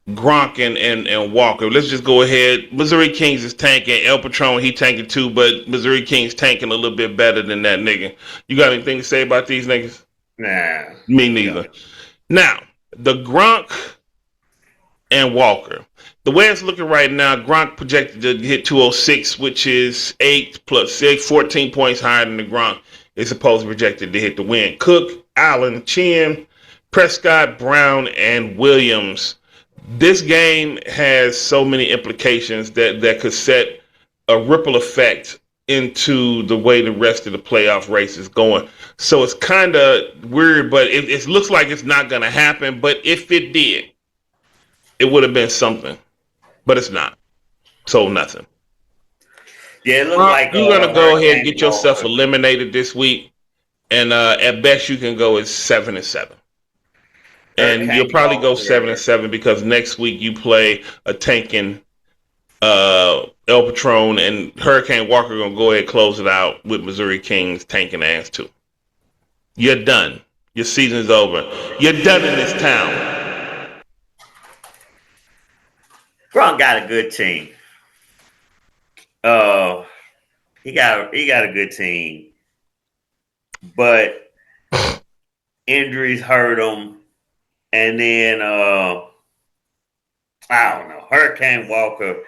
Gronk and Walker. Let's just go ahead. Missouri Kings is tanking. El Patron, he tanking too, but Missouri Kings tanking a little bit better than that nigga. You got anything to say about these niggas? Nah. Me Yeah. neither. Now, the Gronk and Walker. The way it's looking right now, Gronk projected to hit 206, which is 8 plus 6, 14 points higher than the Gronk is supposed to projected to hit the win. Cook, Allen, Chin, Prescott, Brown, and Williams. This game has so many implications that could set a ripple effect into the way the rest of the playoff race is going. So it's kind of weird, but it looks like it's not going to happen. But if it did, it would have been something. But it's not. So nothing. Yeah, it looked like You're going to go ahead and Hurricane get yourself Walker. eliminated this week. And at best, you can go as 7-7. And you'll Hurricane probably go Walker. 7-7 because next week you play a tanking El Patron, and Hurricane Walker gonna go ahead and close it out with Missouri Kings tanking ass too. You're done. Your season's over. You're done in this town. Gronk got a good team. He got a good team, but injuries hurt him, and then I don't know. Hurricane Walker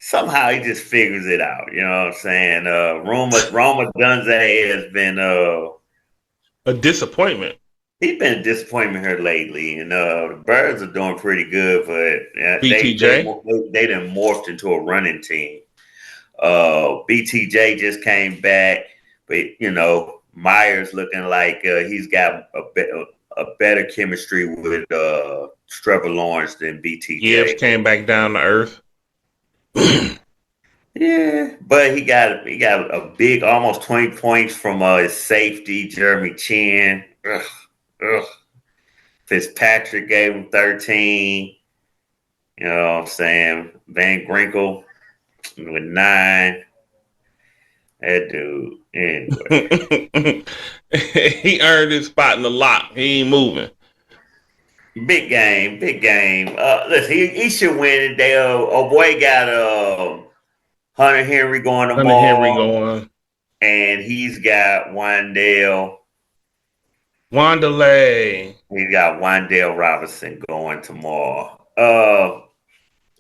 somehow he just figures it out. You know what I'm saying? Roma Dunze has been A disappointment. he's been a disappointment here lately, and the Birds are doing pretty good, but BTJ. they done morphed into a running team. BTJ just came back, but Myers looking like he's got a better chemistry with Trevor Lawrence than BTJ. Gibbs came back down to earth. Yeah, but he got a big, almost 20 points from his safety, Jeremy Chin. Ugh. Fitzpatrick gave him 13. You know what I'm saying? Van Grinkle with 9. That dude, anyway. He earned his spot in the lock. He ain't moving. Big game. Listen, he should win it. Boy got Hunter Henry going Hunter Henry tomorrow, going. and he's got Wandale. Wanderlei. He's got Wandale Robinson going tomorrow.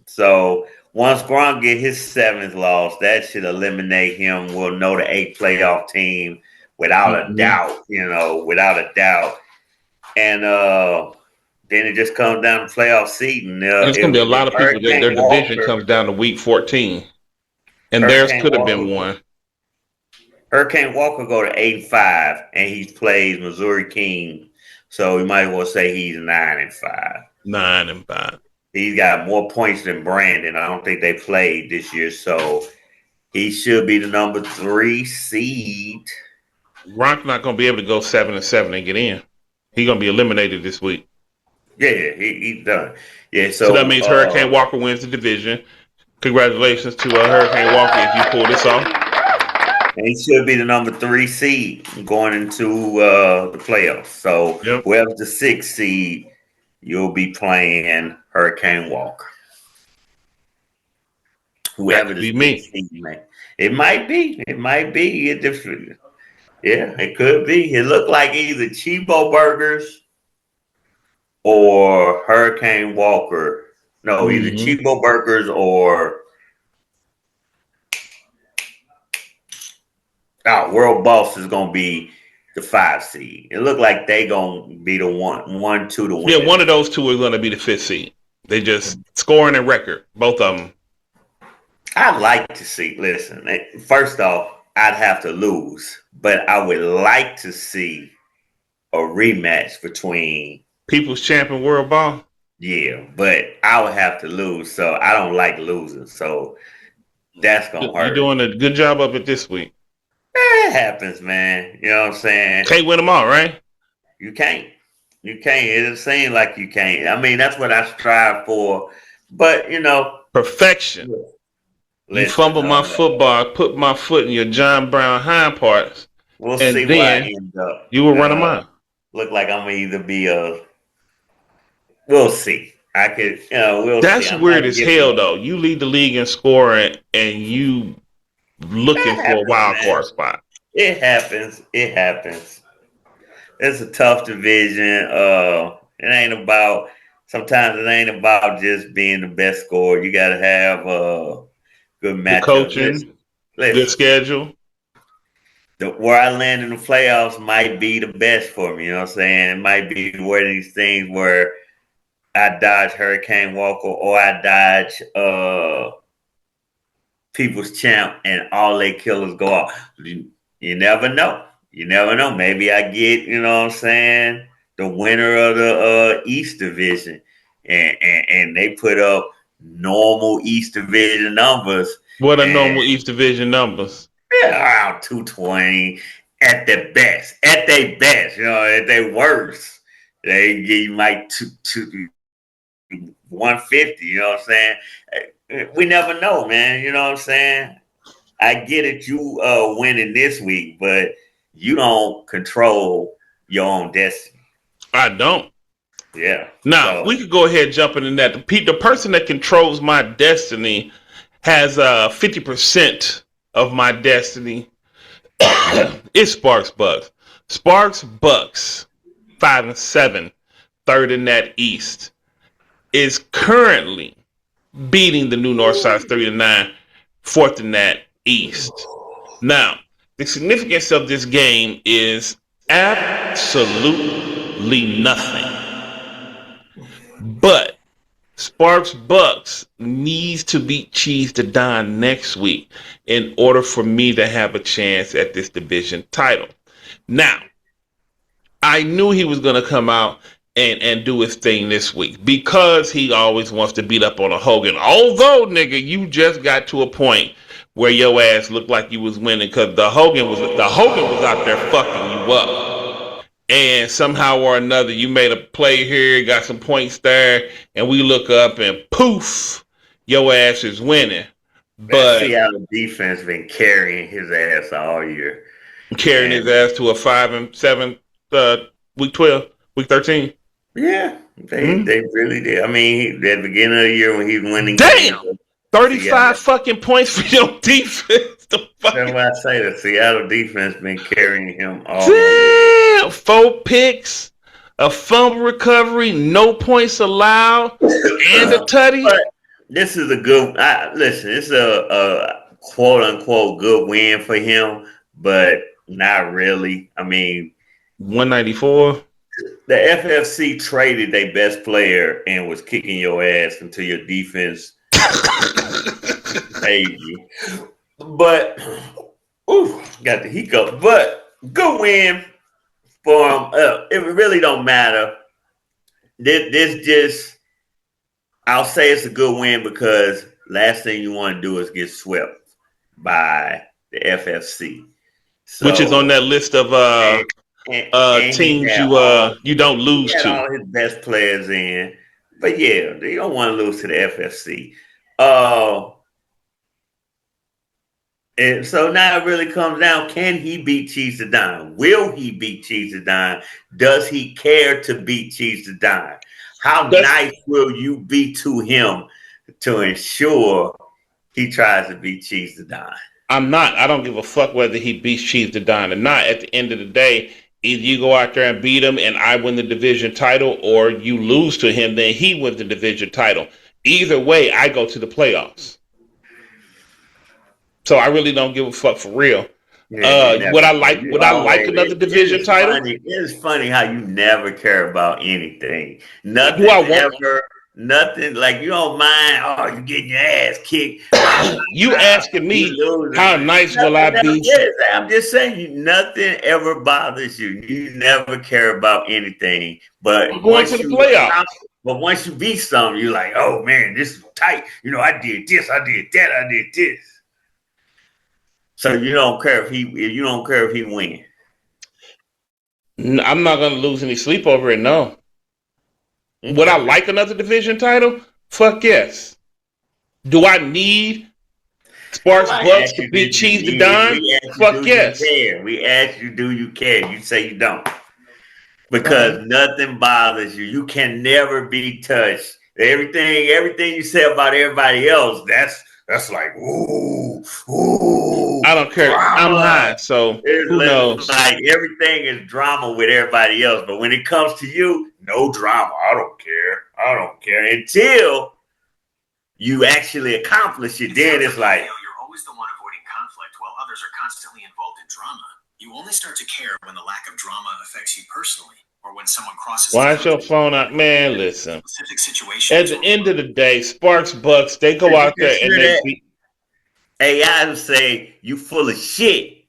So once Gronk get his 7th loss, that should eliminate him. We'll know the 8th playoff team without a doubt. Without a doubt. And then it just comes down to playoff seeding. There's going to be a lot of people that their division comes down to week 14. And theirs could have been one. Hurricane Walker go to 8-5, and he plays Missouri King. So we might as well say he's 9-5. 9-5. He's got more points than Brandon. I don't think they played this year, so he should be the number 3 seed. Gronk not going to be able to go 7-7 and get in. He's going to be eliminated this week. Yeah, he's done. Yeah, so that means Hurricane Walker wins the division. Congratulations to Hurricane Walker if you pull this off. And he should be the number 3 seed going into the playoffs. So whoever's the 6th seed, you'll be playing Hurricane Walker. Whoever the 6th seed, man. It might be. Yeah, it could be. It looked like either Chibo Burgers or Hurricane Walker. No, either Chibo Burgers or World Boss is gonna be the 5 seed. It looked like they gonna be the 1, 2 to win. Yeah, one of those two are gonna be the 5th seed. They just scoring a record, both of them. I'd like to see. Listen, first off, I'd have to lose, but I would like to see a rematch between. People's champion world ball. Yeah, but I would have to lose, so I don't like losing. So that's gonna You're hurt. doing a good job of it this week. It happens, man. You know what I'm saying? Can't win them all, right? You can't. You can't. It doesn't seem like you can't. I mean, that's what I strive for. But Perfection. You listen. fumble my football, I put my foot in your John Brown hind parts, We'll see and where I then end up. you will run a mile. Look like I'm gonna either be a. We'll see. I could. We'll see. That's I'm not weird as hell, giving. though. You lead the league in scoring, and you looking That for a happens, wild man. card spot. It happens. It happens. It's a tough division. It ain't about. Sometimes it ain't about just being the best scorer. You got to have good Good matchups. coaching, good Listen. schedule. Where I land in the playoffs might be the best for me. You know what I'm saying? It might be one of these things where I dodge Hurricane Walker or I dodge People's Champ and all they killers go out. You never know. You never know. Maybe I get, you know what I'm saying, the winner of the East Division and they put up normal East Division numbers. What are And normal East Division numbers? around 220 at the best. At their best, at their worst. They give you like 150, you know what I'm saying? We never know, man. You know what I'm saying? I get it, you winning this week, but you don't control your own destiny. I don't. Yeah. Now we So could go ahead and jump into that. The person that controls my destiny has 50% of my destiny. It's Sparks Bucks. Sparks Bucks 5-7, third in that East, is currently beating the new Northside 3-9, fourth in that East. Now, the significance of this game is absolutely nothing. But Sparks Bucks needs to beat Cheese to Don next week in order for me to have a chance at this division title. Now, I knew he was going to come out and do his thing this week because he always wants to beat up on a Hogan. Although, nigga, you just got to a point where your ass looked like you was winning because the Hogan was out there fucking you up. And somehow or another, you made a play here, got some points there, and we look up and poof, your ass is winning. that But Seattle defense been carrying his ass all year. carrying his And ass to a 5-7, week 12, week 13. yeah, they really did. I mean, at the beginning of the year when he was winning games, Damn! 35 Seattle. fucking points for your defense. That's why I say the Seattle defense been carrying him all year. Damn! 4 picks, a fumble recovery, no points allowed, and a tutty. But this is a good. Listen, it's a quote unquote good win for him, but not really. I mean, 194. the FFC traded their best player and was kicking your ass until your defense paid you. But got the hiccup. But good win for him. It really don't matter. This just, I'll say it's a good win because last thing you want to do is get swept by the FFC. So, Which is on that list of and teams you don't he lose had to. all his best players in. But yeah, you don't want to lose to the FFC. And so now it really comes down, can he beat Cheese to Dime? Will he beat Cheese to Dime? Does he care to beat Cheese to Dime? How nice will you be to him to ensure he tries to beat Cheese to Dime? I'm not. I don't give a fuck whether he beats Cheese to Don or not. At the end of the day, either you go out there and beat him and I win the division title, or you lose to him, then he wins the division title. Either way, I go to the playoffs. So I really don't give a fuck for real. Would I like another division title? It's funny how you never care about anything. Do I want? Nothing like you don't mind. Oh, you getting your ass kicked. Wow, You asking you me losing. how nice will I Nothing ever, be? yes, I'm just saying you nothing ever bothers you. You never care about anything. I'm going to the playoffs. But once you beat something, you're like, oh man, this is tight. You know, I did this, I did that, I did this. So you don't care if you don't care if he win. I'm not gonna lose any sleep over it. No. Would I like another division title? Fuck yes. Do I need Sparks I Bucks asked to you, beat did you Cheese the need it? Don? We asked you, Fuck do you yes. care? We asked you, do you care? You say you don't. All right. Because nothing bothers you. You can never be touched. Everything you say about everybody else, that's like ooh, I don't care. I'm drama. high, so who It's knows? like everything is drama with everybody else, but when it comes to you, no drama. I don't care. I don't care until you actually accomplish it. Then it's like you're always the one avoiding conflict while others are constantly involved in drama. You only start to care when the lack of drama affects you personally, or when someone crosses Why the is your threshold. phone out? Man, listen. Specific At situations. the end of the day, Sparks Bucks, they go did you out there just and hear they that? beat. AI will say you full of shit.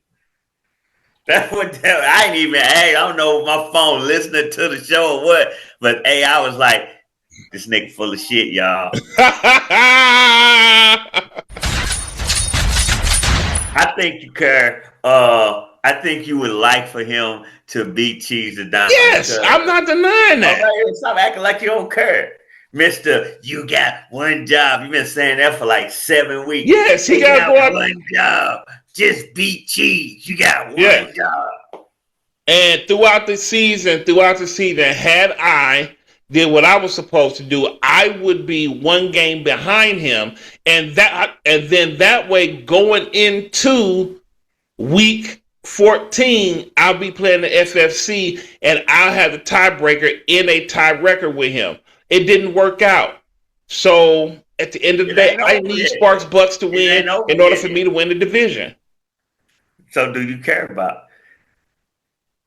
That's what I ain't even. Hey, I don't know if my phone listening to the show or what, but AI was like, "This nigga full of shit, y'all." I think you care. I think you would like for him to beat Cheese the Don Yes, because I'm not denying that. okay, stop acting like you don't care. Mister, you got one job. You've been saying that for like 7 weeks. Yes, he You got to got go out. one job. Just beat Cheese. You got Yeah. one job. And throughout the season, had I did what I was supposed to do, I would be one game behind him, and then that way going into week 14, I'll be playing the FFC, and I'll have the tiebreaker in a tie record with him. It didn't work out, so at the end of the It day, ain't I over need yet. Sparks Bucks to It win ain't over in order yet. for me to win the division. So do you care about?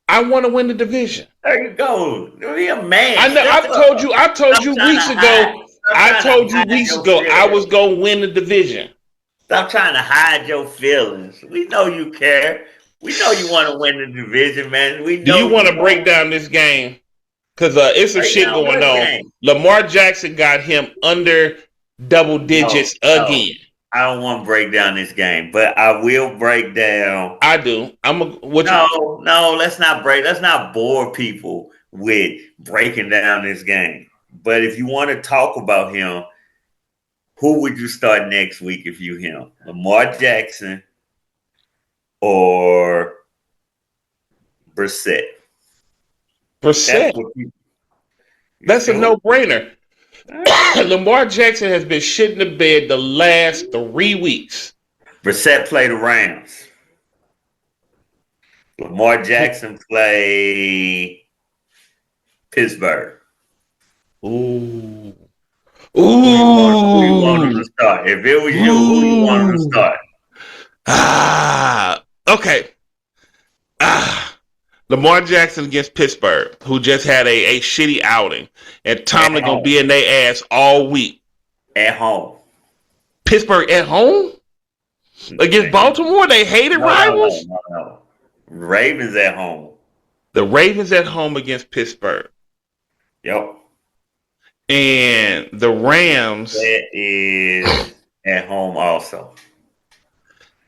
I want to win the division. There you go. Be a man. I know. Step I up. told Stop you trying weeks to hide. ago. Stop I trying told to you hide weeks your ago I was feelings. gonna win the division. Stop trying to hide your feelings. We know you care. We know you want to win the division, man. We Do you know want you to break want down this game? Because it's some right shit now. going What on. game? Lamar Jackson got him under double No, digits no. again. I don't want to break down this game, but I will break down. I do. No, let's not break. Let's not bore people with breaking down this game. But if you want to talk about him, who would you start next week if you him? Lamar Jackson or Brissett? That's Brissett. what you That's a who? no-brainer. Lamar Jackson has been shit in the bed the last 3 weeks. Brissett play the Rams. Lamar Jackson play Pittsburgh. Ooh. Who you want him Ooh. to start? If it was you, who you want him to Ooh. start? Okay. Lamar Jackson against Pittsburgh, who just had a shitty outing, and At Tomlin gonna home. be in their ass all week. At home. Pittsburgh at home against Baltimore, they hated rivals. No. Ravens at home. The Ravens at home against Pittsburgh, Yep. and the Rams. That is at home also.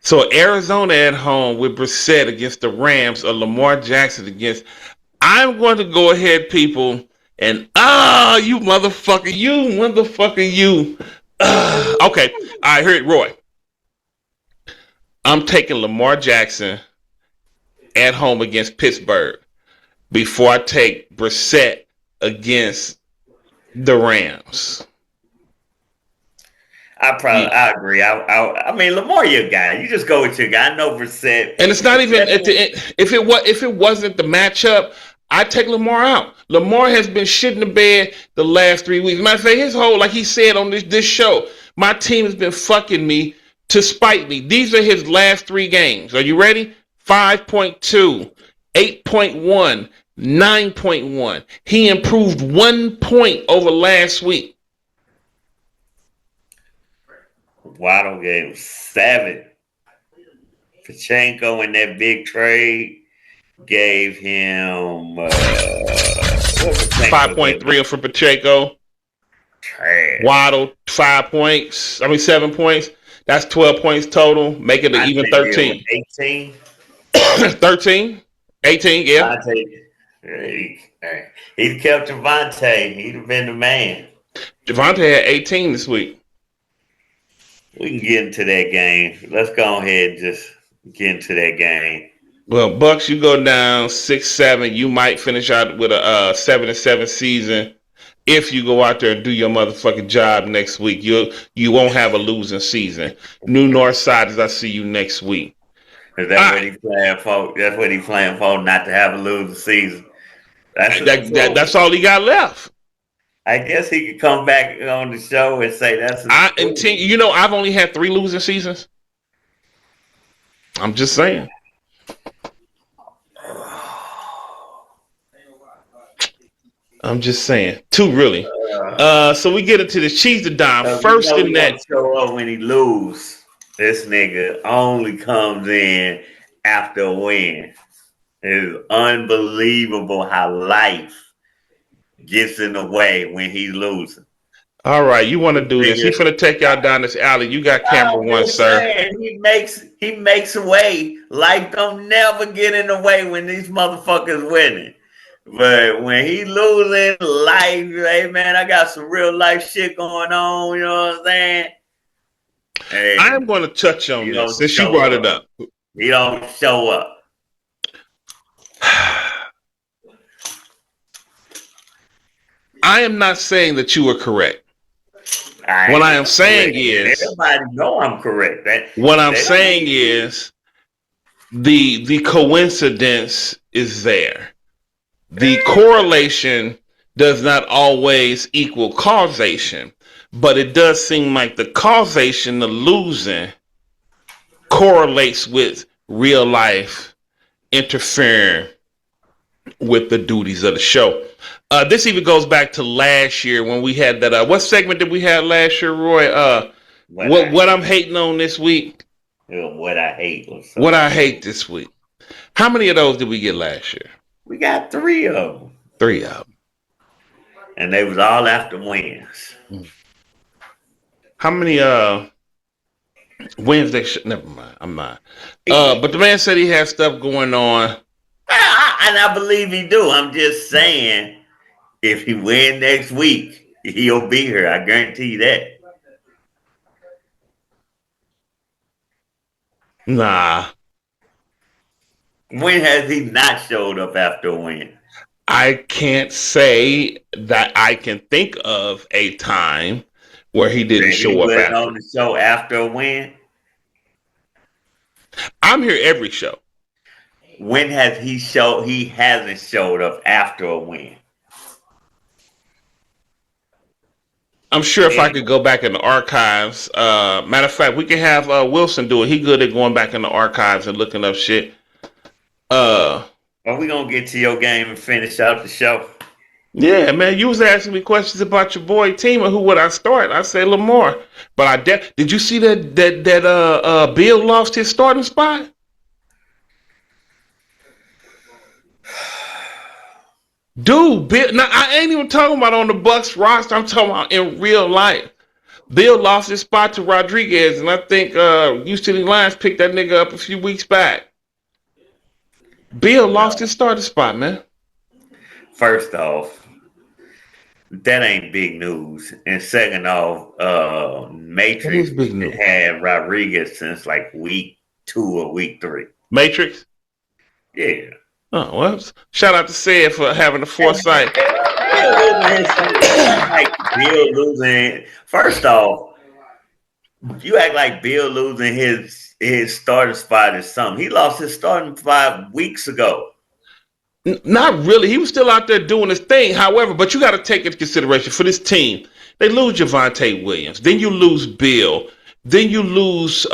So Arizona at home with Brissett against the Rams, or Lamar Jackson against. I'm going to go ahead, people, and you motherfucker, you. Okay, I heard Roy. I'm taking Lamar Jackson at home against Pittsburgh before I take Brissett against the Rams. I agree. I mean, Lamar, your guy. You just go with your guy. I know Brissett. And it's not even at the end. If it wasn't the matchup, I'd take Lamar out. Lamar has been shit in the bed the last 3 weeks. Matter of fact, his whole, like he said on this show, my team has been fucking me to spite me. These are his last 3 games. Are you ready? 5.2, 8.1, 9.1. He improved 1 point over last week. Waddle gave him 7. Pachenko in that big trade gave him what Pachenko gave him? 5.3 for Pacheco. Trash. Waddle 5 points. 7 points. That's 12 points total. Make it an even 13. 18. 13? 18, yeah. He kept Javante. He'd have been the man. Javante had 18 this week. We can get into that game. Let's go ahead and just get into that game. Well, Bucks, you go down 6-7. You might finish out with a 7-7 season if you go out there and do your motherfucking job next week. You won't have a losing season. New North Side, as I see you next week. That's what he's playing for. That's what he's playing for, not to have a losing season. That's all he got left. I guess he could come back on the show and say that's. I've only had 3 losing seasons. I'm just saying. I'm just saying. 2 really. So we get into the cheese to dime first in that. Show up when he lose. This nigga only comes in after a win. It's unbelievable how life gets in the way when he's losing. All right, you want to do this? He's finna take y'all down this alley. You got camera one, sir. He makes a way. Life don't never get in the way when these motherfuckers winning. But when he losing, life, hey man, I got some real life shit going on. You know what I'm saying? Hey, I am going to touch on this since you brought it up. He don't show up. I am not saying that you are correct. What I am saying is, everybody know I'm correct. What I'm saying is, the coincidence is there. The correlation does not always equal causation, but it does seem like the causation of losing correlates with real life interfering with the duties of the show. This even goes back to last year when we had that. What segment did we have last year, Roy? What I'm hating on this week? What I hate. What I hate this week. How many of those did we get last year? We got 3 of them. 3 of them. And they was all after wins. How many wins? Never mind. I'm not. But the man said he had stuff going on. And I believe he do. I'm just saying, if he win next week, he'll be here. I guarantee you that. Nah. When has he not showed up after a win? I can't say that I can think of a time where he didn't show up after. On the show after a win? I'm here every show. When has he hasn't showed up after a win? I'm sure if I could go back in the archives. Matter of fact, we can have Wilson do it. He good at going back in the archives and looking up shit. Are we gonna get to your game and finish out the show? Yeah, man. You was asking me questions about your boy team and who would I start? I say Lamar, but did you see that Bill lost his starting spot? Dude, Bill. Now I ain't even talking about on the Bucks roster. I'm talking about in real life. Bill lost his spot to Rodriguez, and I think Houston Lions picked that nigga up a few weeks back. Bill lost his starting spot, man. First off, that ain't big news. And second off, Matrix had Rodriguez since like week 2 or week 3. Matrix? Yeah. Oh, well, shout out to Sid for having the foresight. Bill losing. First off, you act like Bill losing his starting spot is something. He lost his starting 5 weeks ago. Not really. He was still out there doing his thing. However, but you got to take into consideration for this team, they lose Javonte Williams. Then you lose Bill. Then you lose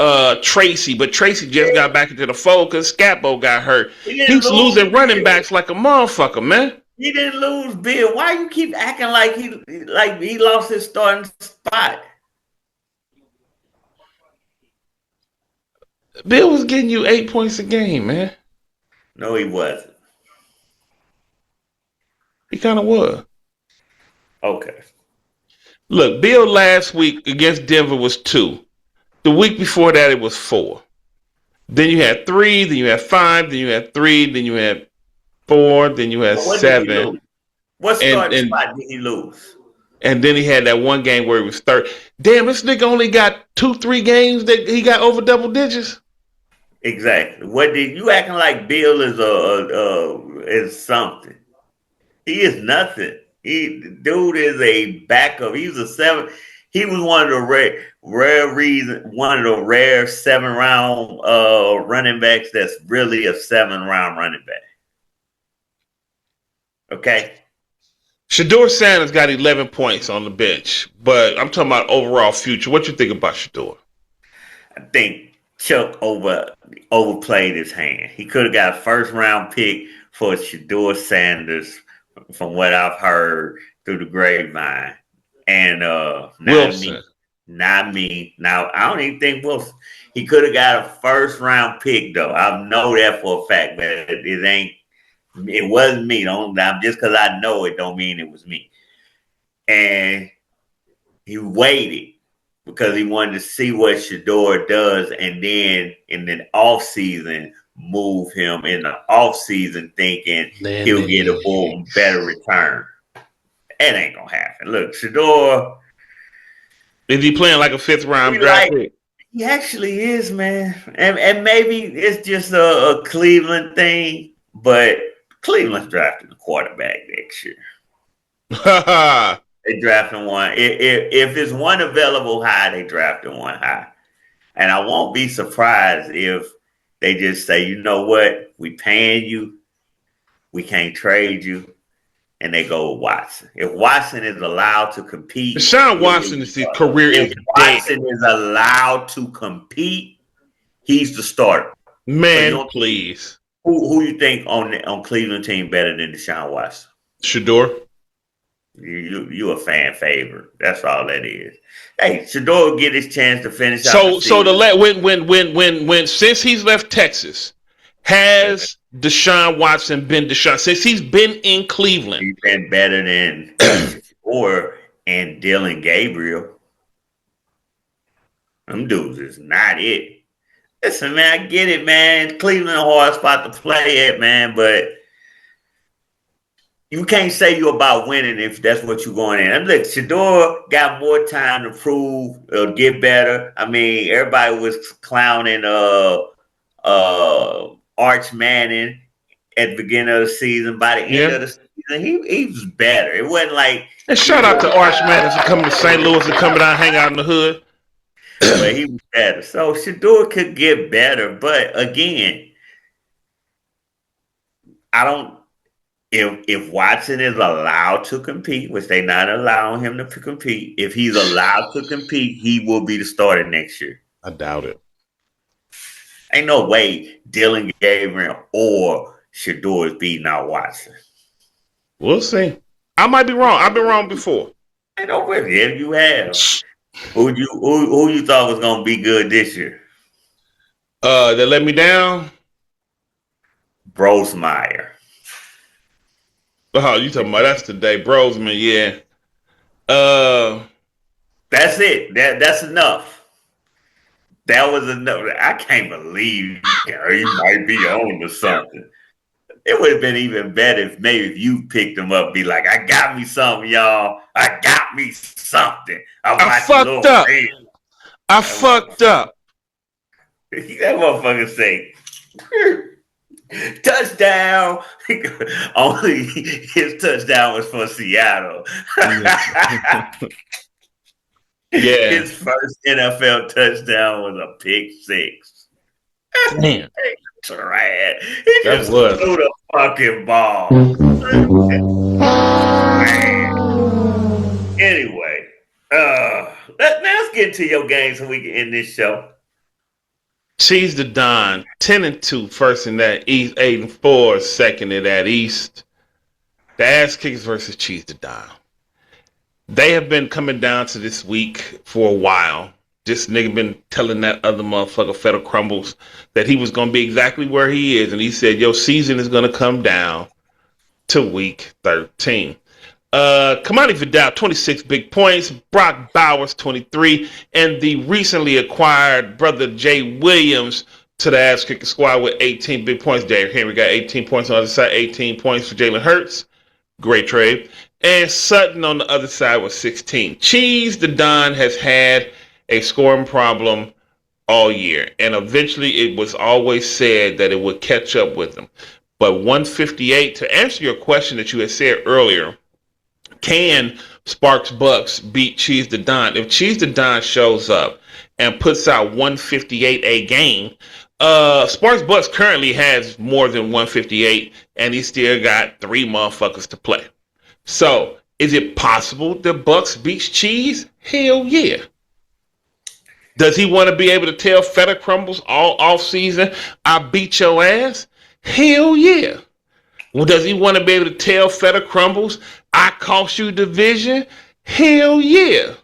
Tracy. But Tracy just got back into the fold because Scappo got hurt. He's losing running backs like a motherfucker, man. He didn't lose Bill. Why you keep acting like he lost his starting spot? Bill was getting you 8 points a game, man. No, he wasn't. He kind of was. Okay. Look, Bill last week against Denver was 2. The week before that, it was 4. Then you had 3, then you had 5, then you had 3, then you had 4, then you had What did he 7. lose? What And starting spot did he lose? and then he had that one game where he was third. Damn, this nigga only got 2-3 games that he got over double digits. Exactly. What did you acting like Bill is something? He is nothing. Dude is a backup. He was a 7. He was one of the one of the rare 7-round running backs that's really a 7-round running back. Okay. Shador Sanders got 11 points on the bench, but I'm talking about overall future. What you think about Shador? I think Chuck overplayed his hand. He could have got a 1st-round pick for Shador Sanders, from what I've heard through the grapevine. And Wilson. Not me. Now, I don't even think Wilson. He could have got a 1st-round pick, though. I know that for a fact, but it wasn't me. Just because I know it don't mean it was me. And he waited because he wanted to see what Shador does, and then in the offseason, move him in the offseason thinking he'll get a better return. It ain't going to happen. Look, Shador. Is he playing like a 5th-round draft pick? He actually is, man. And maybe it's just a Cleveland thing, but Cleveland's drafting a quarterback next year. They drafting one. If there's one available high, they drafting one high. And I won't be surprised if they just say, you know what? We paying you. We can't trade you. And they go with Watson. If Watson is allowed to compete. Deshaun Watson's career is dead. If Watson is allowed to compete, he's the starter. Man, so please. Who you think on Cleveland team better than Deshaun Watson? Shador. You a fan favorite. That's all that is. Hey, Shador will get his chance to finish out. When since he's left Texas, has Deshaun Watson been Deshaun since he's been in Cleveland? He's been better than Shador and Dylan Gabriel. Them dudes is not it. Listen, man, I get it, man. Cleveland a hard spot to play at, man, but you can't say you're about winning if that's what you're going in. And look, Shador got more time to prove or get better. I mean, everybody was clowning Arch Manning at the beginning of the season. By the end of the season, he was better. It wasn't like. And shout out to Arch Manning for coming to St. Louis and coming down, hang out in the hood. But he was better. So Shador could get better, but again, I don't. If Watson is allowed to compete, which they're not allowing him to compete, if he's allowed to compete, he will be the starter next year. I doubt it. Ain't no way Dylan Gabriel or Shador is beating out Watson. We'll see. I might be wrong. I've been wrong before. Ain't no way. Yeah, you have. Who you thought was gonna be good this year? They let me down. Brosmeyer. Oh, you talking about that's today, Brosman? Yeah. That's it. That's enough. That was enough. I can't believe he might be on to something. It would have been even better if you picked him up, be like, "I got me something, y'all. I got me something. I fucked up. I fucked up." That motherfucker say. Touchdown! Only his touchdown was for Seattle. Yeah, his first NFL touchdown was a pick 6. Damn, trash. He just threw the fucking ball. Anyway, let's get to your game so we can end this show. Cheese the Don, 10-2, first in that East, 8-4, second in that East. The Ass Kickers versus Cheese the Don. They have been coming down to this week for a while. This nigga been telling that other motherfucker, Federal Crumbles, that he was going to be exactly where he is. And he said, your season is going to come down to week 13. Kamani Vidal, 26 big points. Brock Bowers, 23. And the recently acquired brother Jay Williams to the Ass Kicking Squad with 18 big points. Derrick Henry got 18 points on the other side, 18 points for Jalen Hurts. Great trade. And Sutton on the other side was 16. Cheese the Don has had a scoring problem all year. And eventually it was always said that it would catch up with him. But 158, to answer your question that you had said earlier, can Sparks Bucks beat Cheese the Don? If Cheese the Don shows up and puts out 158 a game, Sparks Bucks currently has more than 158, and he still got 3 motherfuckers to play. So, is it possible the Bucks beats Cheese? Hell yeah. Does he want to be able to tell Feta Crumbles all off season, I beat your ass? Hell yeah. Well, does he want to be able to tell Feta Crumbles, I cost you division? Hell yeah.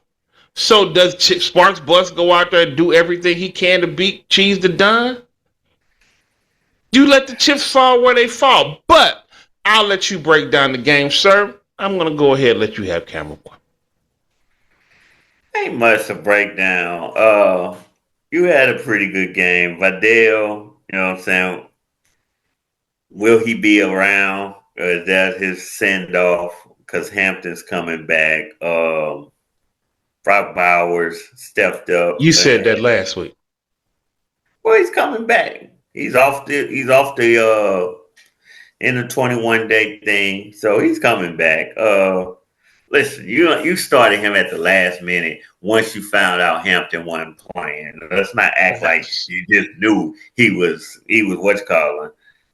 So does Sparks Bucks go out there and do everything he can to beat Cheese the Don? You let the chips fall where they fall. But I'll let you break down the game, sir. I'm going to go ahead and let you have camera one. Ain't much to break down. You had a pretty good game. Vidal, you know what I'm saying? Will he be around? Or is that his send off? Because Hampton's coming back. Brock Bowers stepped up. You said that last week. Well, he's coming back. He's off the in the 21-day thing, so he's coming back. Listen, you started him at the last minute once you found out Hampton wasn't playing. Let's not act like you just knew he was what's calling.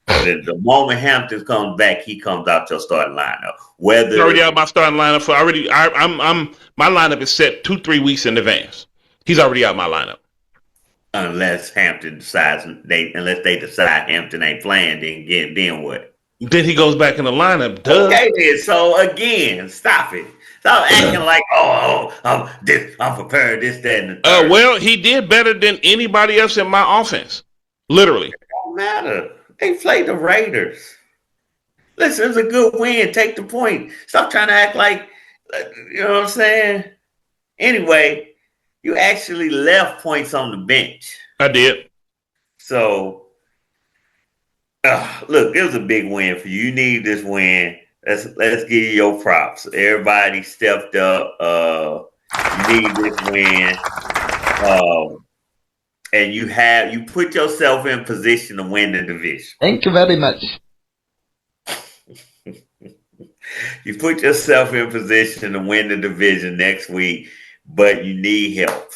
The moment Hampton comes back, he comes out your starting lineup. He's already out my starting lineup for already. My lineup is set 2-3 weeks in advance. He's already out my lineup. Unless Hampton decides unless they decide Hampton ain't playing, then what? Then he goes back in the lineup. Duh. Okay, then. So again, stop it. Stop acting like I'm prepared. This, that, and the third. Well, he did better than anybody else in my offense. Literally. It don't matter. They played the Raiders. Listen, it's a good win. Take the point. Stop trying to act like, you know what I'm saying? Anyway, you actually left points on the bench. I did. So, look, it was a big win for you. You need this win. Let's give you your props. Everybody stepped up. You need this win. And you put yourself in position to win the division. Thank you very much. You put yourself in position to win the division next week, but you need help.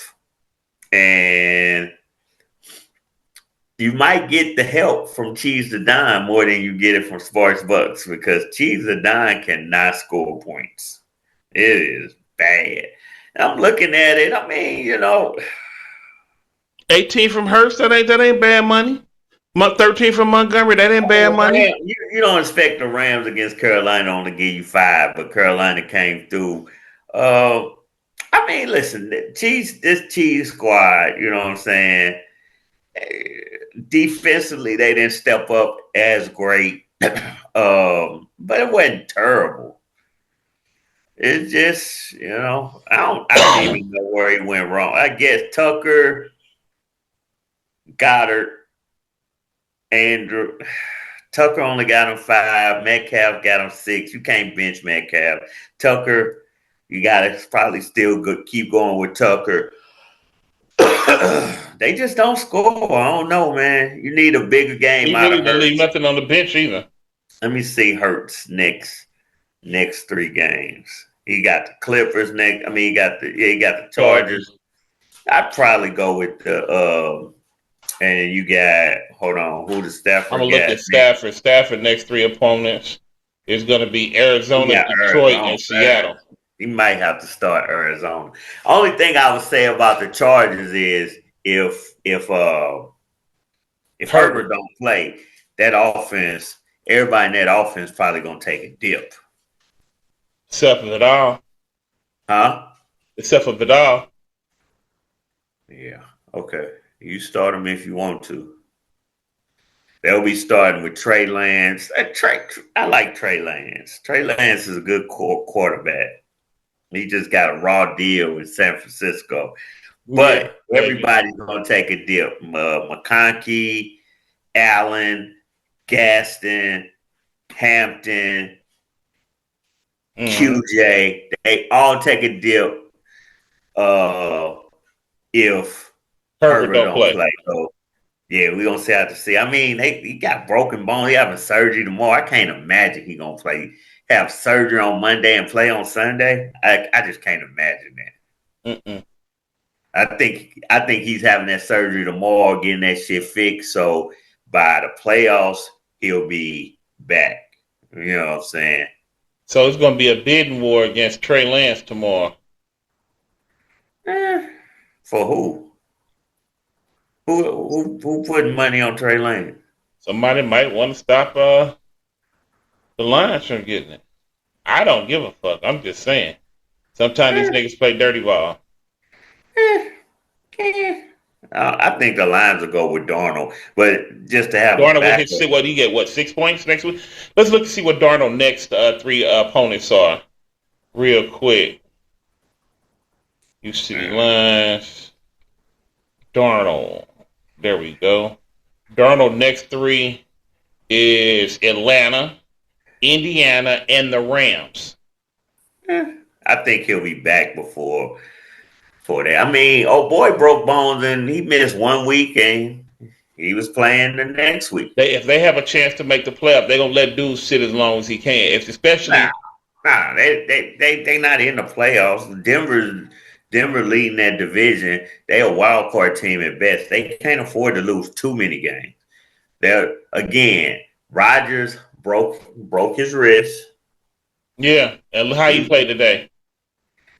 And you might get the help from Cheese the Don more than you get it from Sparks Bucks, because Cheese the Don cannot score points. It is bad. And I'm looking at it. I mean, 18 from Hurst, that ain't bad money. 13 from Montgomery, that ain't bad money. You don't expect the Rams against Carolina only give you 5, but Carolina came through. I mean, listen, this Cheese squad, you know what I'm saying? Defensively, they didn't step up as great, but it wasn't terrible. It's just, I don't even know where he went wrong. I guess Tucker, Goddard, Andrew. Tucker only got him 5. Metcalf got him 6. You can't bench Metcalf. Tucker, you got to probably still keep going with Tucker. They just don't score. I don't know, man. You need a bigger game. He really didn't leave nothing on the bench either. Let me see Hurts next 3 games. He got the Clippers next. I mean, he got the Chargers. I'd probably go with the and you got, hold on, who the Stafford? I'm gonna look at Stafford. Stafford next 3 opponents is gonna be Arizona, Detroit, and Seattle. He might have to start Arizona. Only thing I would say about the Chargers is if Herbert don't play, that offense, everybody in that offense probably gonna take a dip. Except for Vidal. Huh? Except for Vidal. Yeah. Okay. You start them if you want to. They'll be starting with Trey Lance. I like Trey Lance. Trey Lance is a good quarterback. He just got a raw deal in San Francisco. Yeah, But maybe. everybody's going to take a dip. McConkey, Allen, Gaston, Hampton, Mm-hmm. QJ, they all take a dip if Herbert Herbert don't don't play. play. So, yeah, we're going to have to see. I mean, he got broken bone. He having surgery tomorrow. I can't imagine he going to play. Have surgery on Monday and play on Sunday. I just can't imagine that. Mm-mm. I think he's having that surgery tomorrow, getting that shit fixed. So by the playoffs, he'll be back. You know what I'm saying? So it's going to be a bidding war against Trey Lance tomorrow. Eh, for who? Who putting money on Trey Lane? Somebody might want to stop the Lions from getting it. I don't give a fuck. I'm just saying. Sometimes these Eh, niggas play dirty ball. eh, eh. I think the Lions will go with Darnold, but just to have a Darnold with his backup. what he get? What 6 points next week? Let's look to see what Darnold next three opponents are real quick. You City Lions, Darnold. There we go. Darnold next three is Atlanta, Indiana, and the Rams. Eh, I think he'll be back before for that. I mean, oh boy broke bones and he missed 1 week and he was playing the next week. If they have a chance to make the playoff, they're gonna let dude sit as long as he can. If Nah, especially nah, they not in the playoffs. Denver leading that division. They a wild card team at best. They can't afford to lose too many games. They're again, Rodgers broke his wrist. yeah, and how he He played today.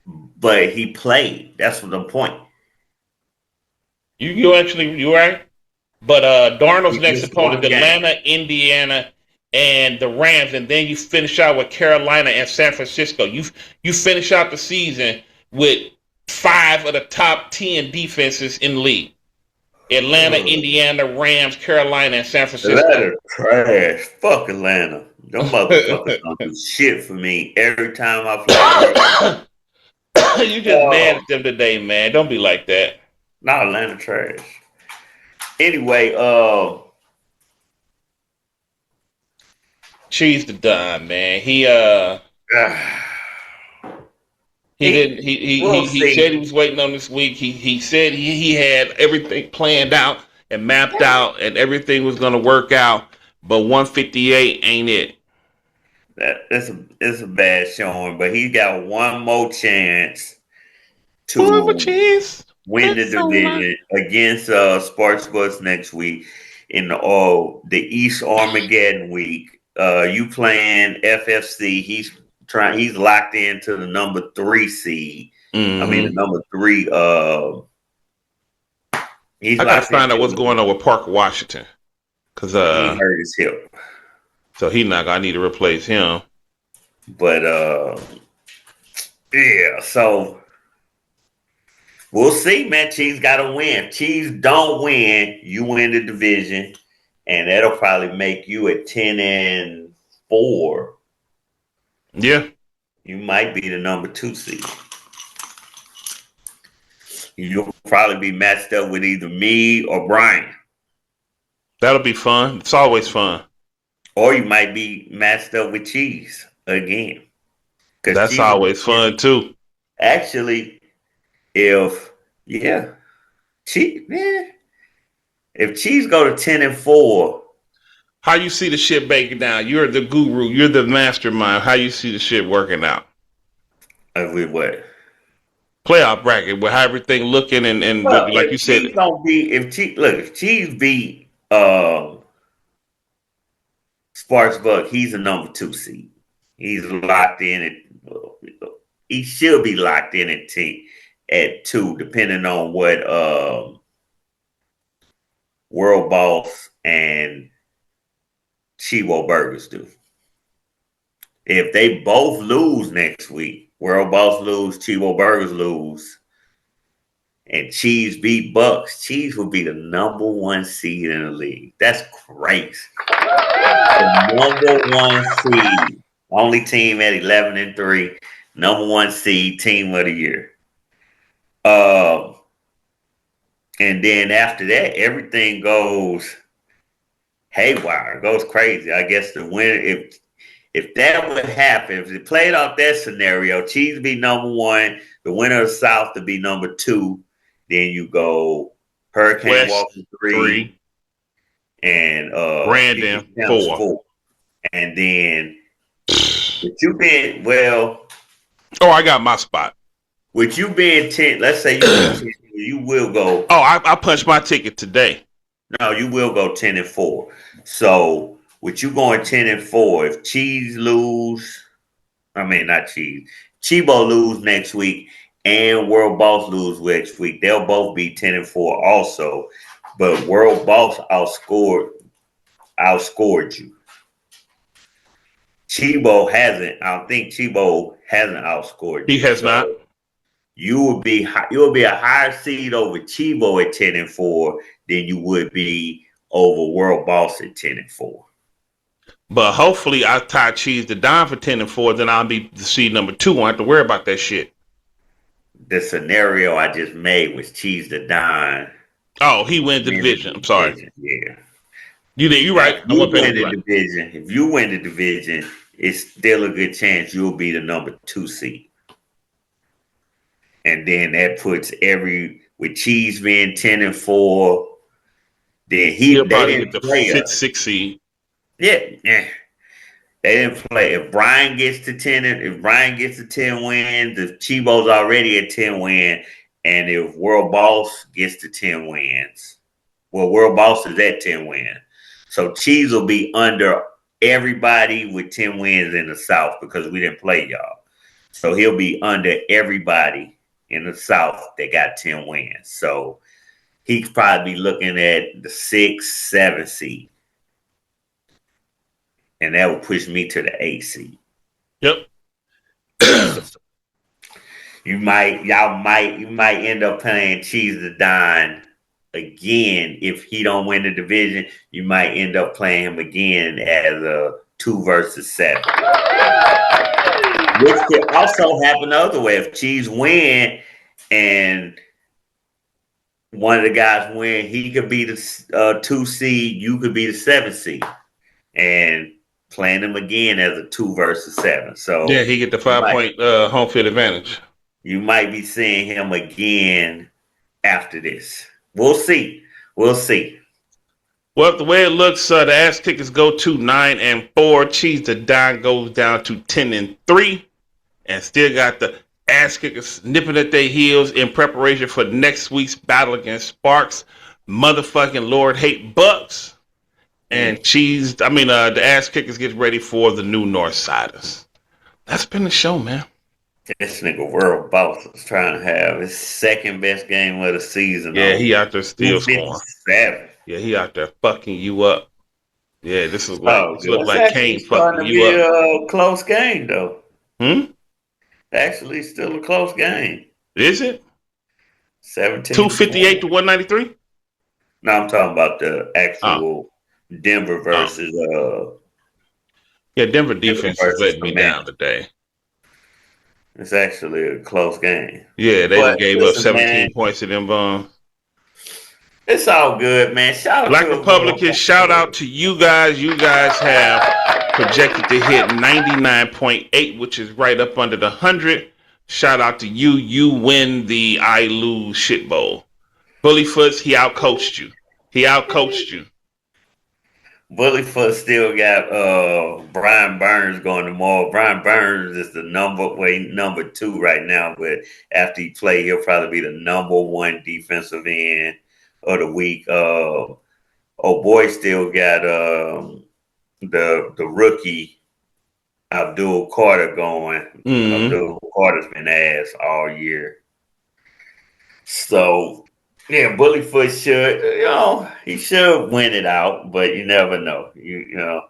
but he played. That's the point. You right. But Darnold's He next missed opponent, one game. Atlanta, Indiana, and the Rams, and then you finish out with Carolina and San Francisco. You finish out the season with 5 of the top 10 defenses in the league: Atlanta, Ugh. Indiana, Rams, Carolina, and San Francisco. Atlanta trash. Fuck Atlanta. Them motherfuckers don't do shit for me every time I fly to work. You just mad Oh, at them today, man. Don't be like that. not Atlanta trash. Anyway, Cheese the dime, man. He didn't. we'll He said see. he was waiting on this week. He said he had everything planned out and mapped out, and everything was going to work out. But 158 ain't it. It's a bad showing, but he got one more chance Boy, but to cheese. win the That's so much. division against Sparks next week in the East Armageddon week. You playing FFC? He's locked into the number 3 seed. I mean the Mm-hmm. number 3. He's I got to locked find out what's into. going on with Parker Washington, cause He hurt his hip, so he not gonna need to replace him. but yeah. So we'll see, man. Cheese got to win. Cheese don't win, you win the division, and that'll probably make you at 10-4. Yeah, You might be the number 2 seed. You'll probably be matched up with either me or Brian, that'll be fun. It's always fun. or you might be matched up with Cheese again. Because That's Cheese, always fun too. actually, if yeah, Cheese, man, if Cheese go to 10-4. How you see the shit breaking down? You're the guru. You're the mastermind. How you see the shit working out? With what? Playoff bracket with how everything looking and Well, like if you said, Cheese don't beat, if Cheese beat Sparks Buck, he's a number 2 seed. He's locked in he should be locked in at 2, depending on what World Boss and Chivo Burgers do. If they both lose next week, World Boss lose, Chivo Burgers lose, and Chiefs beat Bucks, Chiefs will be the number 1 seed in the league. That's crazy. The number 1 seed, only team at 11-3, number 1 seed, team of the year. And then after that, everything goes haywire, goes crazy. I guess the winner, if that would happen, if it played off that scenario, Chiefs be number 1, the winner of the South to be number 2. Then you go Hurricane West Walker 3, and Brandon 4. And then with you being I got my spot. with you being 10, let's say you be 10, you will go. Oh, I punched my ticket today. No, you will go 10-4. So with you going 10-4, if Cheese lose, not Cheese, Chibo lose next week, and World Boss lose next week, they'll both be 10-4 also. But World Boss outscored you. Chibo hasn't. I don't think Chibo hasn't outscored you. He has not. You will be a higher seed over Chibo at 10-4 than you would be over World Boss at 10-4. But hopefully, I tie Cheese to Don for 10-4. Then I'll be the seed number 2. Won't have to worry about that shit. The scenario I just made was Cheese to Don. Oh, he wins the division. I'm sorry. Yeah. You right. If you win the division, it's still a good chance you'll be the number 2 seed. And then that puts with Cheese being 10-4, then he'll probably get the 5th, 6th seed. Yeah. They didn't play. If Brian gets to 10 wins, if Chibo's already at 10 wins, and if World Boss gets to 10 wins, World Boss is at 10 wins. So Cheese will be under everybody with 10 wins in the South because we didn't play y'all. So he'll be under everybody in the South that got 10 wins. So he's probably looking at the 6th, 7th seed. And that would push me to the 8th seed. Yep. You might end up playing Cheese to Don again. If he don't win the division, you might end up playing him again as a 2 versus 7. Which could also happen the other way. If Cheese win and one of the guys win, he could be the 2 seed, you could be the 7 seed. And playing him again as a 2 versus 7. So yeah, he get the 5-point home field advantage. You might be seeing him again after this. We'll see. Well, the way it looks, the ass kickers go to 9-4. Cheese to Don goes down to 10-3, and still got the ass kickers nipping at their heels in preparation for next week's battle against Sparks, motherfucking Lord Hate Bucks, and Cheese. The ass kickers get ready for the new Northsiders. That's been the show, man. This nigga World Boss is trying to have his 2nd best game of the season. Yeah, he out there still scoring. Yeah, he out there fucking you up. Yeah, this is like look like Kane fucking you up. It's a close game though. Actually, still a close game. Is it? 17. 258 to 193. No, I'm talking about the actual Denver versus. Denver defense is letting me down today. It's actually a close game. Yeah, they just gave up 17 points to them. It's all good, man. Shout out Black to Republicans. Shout out to you guys. You guys have projected to hit 99.8, which is right up under the 100. Shout out to you. You win the I lose shit bowl. Bullyfoots, he outcoached you. Bullyfoot still got Brian Burns going tomorrow. Brian Burns is the number 2 right now, but after he play, he'll probably be the number 1 defensive end of the week. Boy still got the rookie Abdul Carter going. Mm-hmm. Abdul Carter's been ass all year. So yeah, Bullyfoot should, he should win it out, but you never know. You know.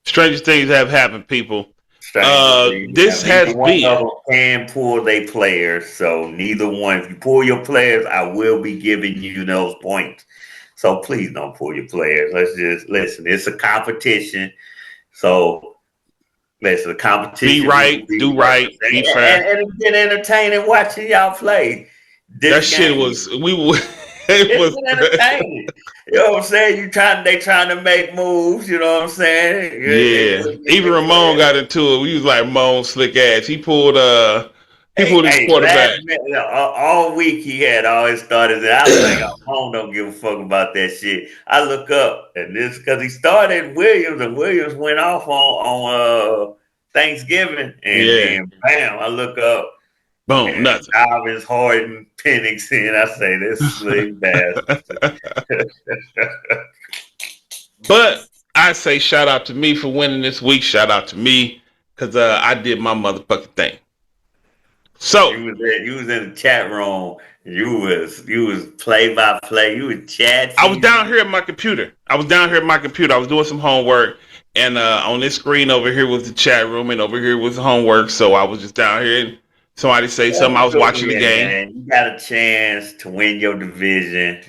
Stranger things have happened, people. This Neither has one of been. them can pull their players, so neither one. If you pull your players, I will be giving you those points. So please don't pull your players. Let's just listen. It's a competition, so listen. The Be competition will right, be, do right, be fair. and it's been entertaining watching y'all play That this shit game. was it It's was been entertaining. You know what I'm saying? They trying to make moves. You know what I'm saying? yeah. Even Ramon got into it. We was like Ramon slick ass. He pulled his quarterback. Last minute, all week he had all his starters, and I was like, "Oh, home don't give a fuck about that shit." I look up, and this because he started Williams, and Williams went off on Thanksgiving, and Yeah. then bam, I look up, Boom, and nothing. Dobbins, Harden, Penix, and I say, "This slick bastard." But I say shout out to me for winning this week. Shout out to me because I did my motherfucking thing. So You was in the chat room. You was play by play. You was chat. I was down here at my computer. I was doing some homework, and on this screen over here was the chat room, and over here was the homework. So I was just down here, and somebody say something. I was watching the game. Man. You got a chance to win your division.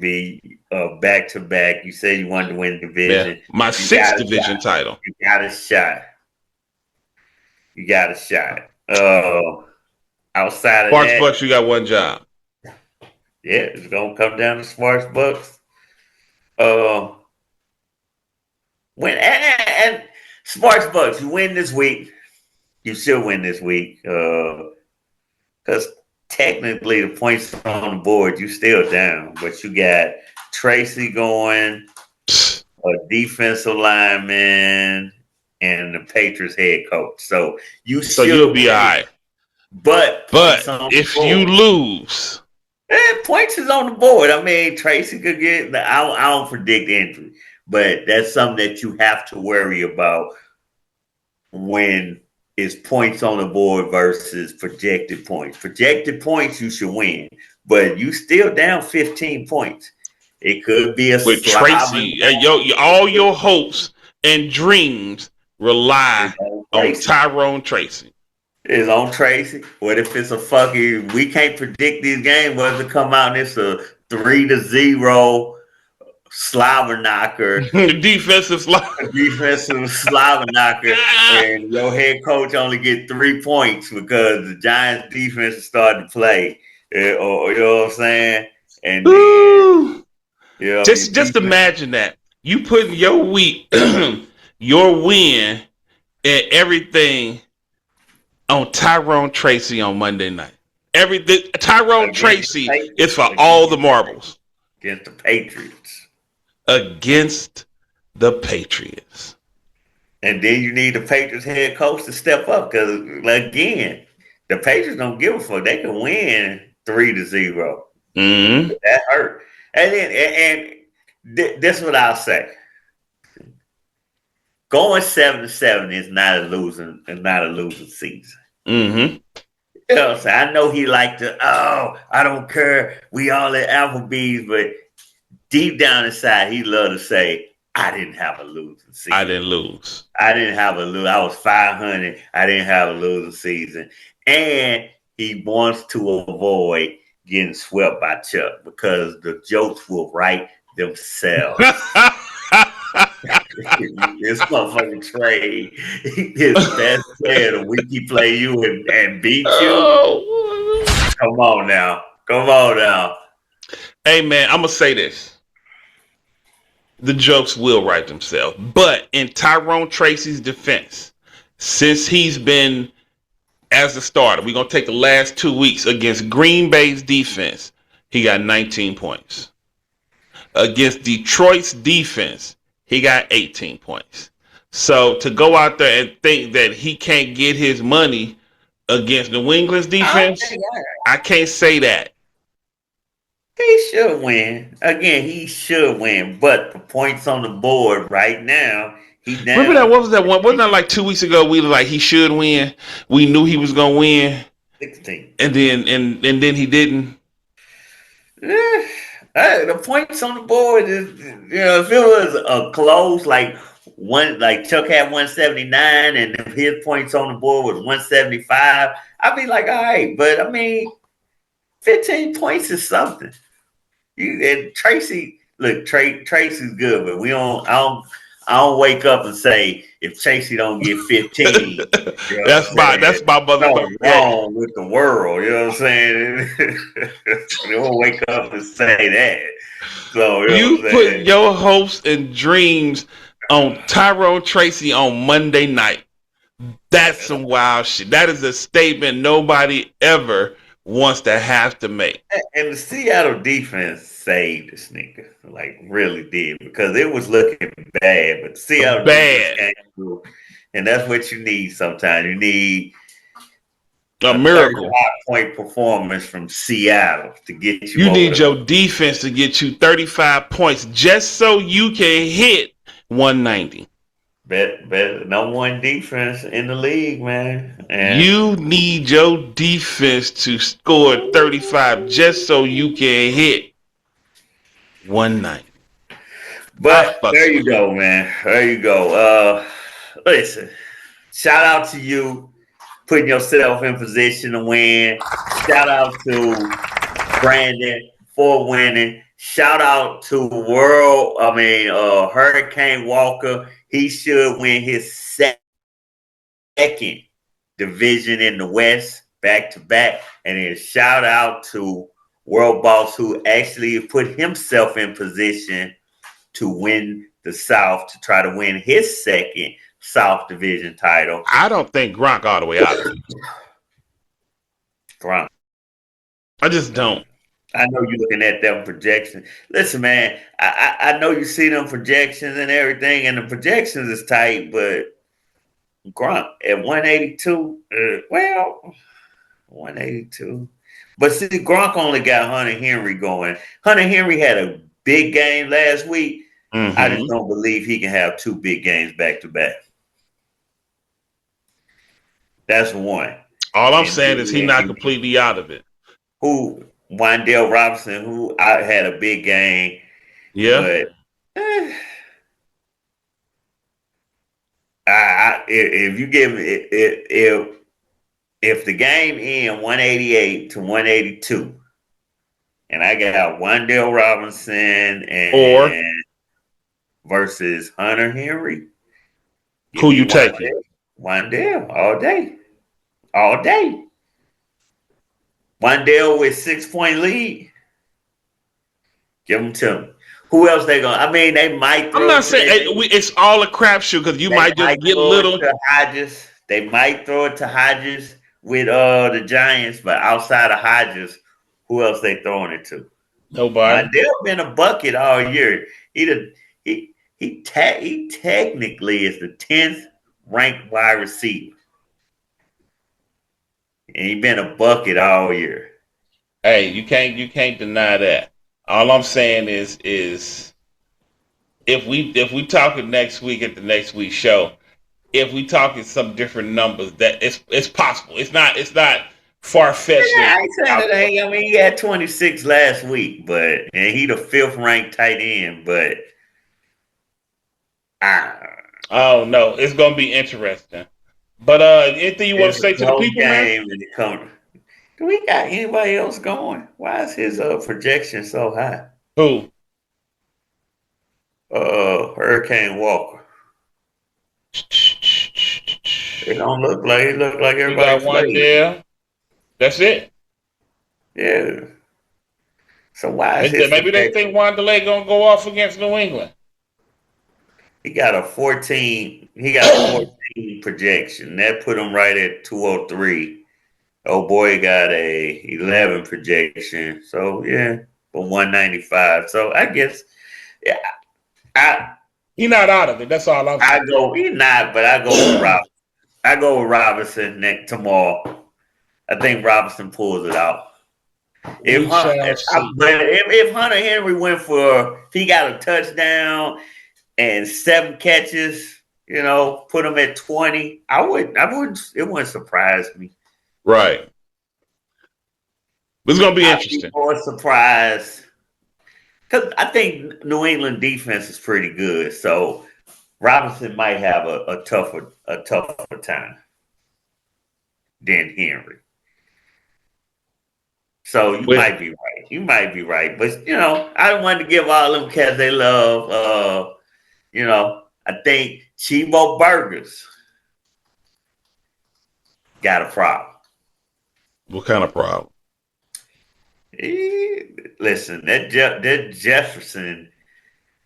Be back to back. You said you wanted to win the Yeah, division. my sixth division title. You got a shot. You got a shot. Outside of Sparks that, Bucks, you got one job. yeah, it's gonna come down to Sparks Bucks. When and Sparks Bucks, you win this week. You should win this week. Because technically the points on the board, you still down, but you got Tracy going, a defensive lineman, and the Patriots head coach. So You'll be all right. But if you lose, points is on the board. I mean, Tracy could get. I don't predict injury, but that's something that you have to worry about when it's points on the board versus projected points. Projected points, you should win, but you still down 15 points. It could be a with Tracy, all your hopes and dreams rely on Tyrone Tracy. It's on Tracy. What if it's a fucking? We can't predict these games. What if it come out and it's a 3-0 slobber knocker, defensive slobber knocker, and your head coach only get 3 points because the Giants defense started to play, or you know what I'm saying? And then, just imagine that you putting your week, your win, and everything on Tyrone Tracy on Monday night. Everything Tyrone Tracy is for all the marbles against the Patriots. Against the Patriots. And then you need the Patriots head coach to step up because, again, the Patriots don't give a fuck. They can win 3-0. Mm-hmm. That hurt. And this is what I'll say. Going 7-7 is not a losing season. Mm-hmm. You know what I'm saying? I know he like to, I don't care. We all at Applebee's, but deep down inside, he love to say, I didn't have a losing season. I didn't lose. I was 500. I didn't have a losing season. And he wants to avoid getting swept by Chuck because the jokes will write themselves. This motherfucking trade, his best player the week he play you and beat you. Come on now. Hey man, I'm gonna say this. The jokes will write themselves. But in Tyrone Tracy's defense, since he's been as a starter, we're gonna take the last 2 weeks against Green Bay's defense, he got 19 points. Against Detroit's defense, he got 18 points. So to go out there and think that he can't get his money against New England's defense, I can't say that. He should win. Again, he should win. But the points on the board right now, he down. Remember that? What was that one? Wasn't that like 2 weeks ago? We were like, he should win. We knew he was gonna win. 16. And then he didn't. The points on the board is, if it was a close, like like Chuck had 179 and his points on the board was 175, I'd be like, all right, but I mean, 15 points is something. And Tracy, look, Tracy's good, but I don't wake up and say if Tracy don't get 15, you know what I'm saying? that's my motherfucker. Something's wrong with the world, you know what I'm saying? They won't wake up and say that. So you know You what I'm put saying? your hopes and dreams on Tyrone Tracy on Monday night. That's some wild shit. That is a statement nobody ever wants to have to make. And the Seattle defense saved this nigga, like really did, because it was looking bad. But the Seattle defense Bad. came through, and that's what you need sometimes. You need A a miracle. 35-point performance from Seattle to get you You over need the your defense to get you 35 points just so you can hit 190. better number one defense in the league, man. And You need your defense to score 35 just so you can hit 190. I but fucks there you with it. go, man. There you go. Listen, shout out to you putting yourself in position to win. Shout out to Brandon for winning. Shout out to Hurricane Walker. He should win his second division in the West back to back. And then shout out to World Boss, who actually put himself in position to win the South, to try to win his second South Division title. I don't think Gronk all the way out of it. Gronk. I just don't. I know you're looking at them projections. Listen, man, I know you see them projections and everything, and the projections is tight, but Gronk at 182, 182. But see, Gronk only got Hunter Henry going. Hunter Henry had a big game last week. Mm-hmm. I just don't believe he can have two big games back to back. That's one. All I'm saying is he's not completely out of it. Who Wandale Robinson, who I had a big game, Yeah. but if you give if the game end 188 to 182, and I got Wandale Robinson and versus Hunter Henry, who you taking? Wandale all day. Wandale with 6-point lead. Give them to me. Who else they going? I mean, they might. I'm not saying it's all a crapshoot because you might just get little. Hodges. They might throw it to Hodges with the Giants, but outside of Hodges, who else they throwing it to? Nobody. Wandale been a bucket all year. He technically is the 10th ranked wide receiver. And he been a bucket all year. Hey, you can't deny that. All I'm saying is if we talking next week at the next week's show, if we talking some different numbers, that it's possible. It's not far fetched. Yeah, I ain't saying that. I mean, he had 26 last week, and he the 5th ranked tight end, but oh no, it's gonna be interesting. But anything you want to say to the people, man? Do we got anybody else going? Why is his projection so high? Who? Hurricane Walker. It don't look like everybody. You got one there. That's it. Yeah. So why is maybe they think Wanderlei gonna go off against New England? He got a 14. He got a 14 projection. That put him right at 203. Oh boy, got a 11 projection. So yeah, for 195. So I guess, yeah, he's not out of it. That's all I'm saying. He's not, but I go with Robinson. I go with Robinson tomorrow. I think Robinson pulls it out. If Hunter Henry if he got a touchdown and 7 catches, put him at 20, it wouldn't surprise me. Right. It's going to be interesting. I'd be more surprised because I think New England defense is pretty good. So Robinson might have a tougher time than Henry. So you With might be right. You might be right. But I don't want to give all them cats they love. I think Chivo Burgers got a problem. what kind of problem? Listen, that Jefferson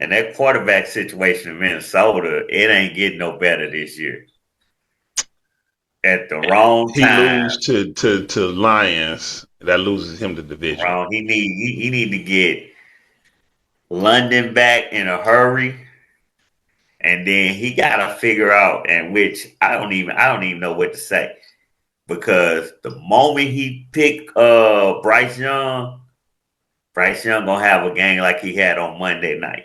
and that quarterback situation in Minnesota, it ain't getting no better this year. At the wrong He time, lose to Lions. That loses him the division. wrong. He need to get London back in a hurry, and then he got to figure out. And which I don't even know what to say, because the moment he pick Bryce Young gonna have a game like he had on Monday night.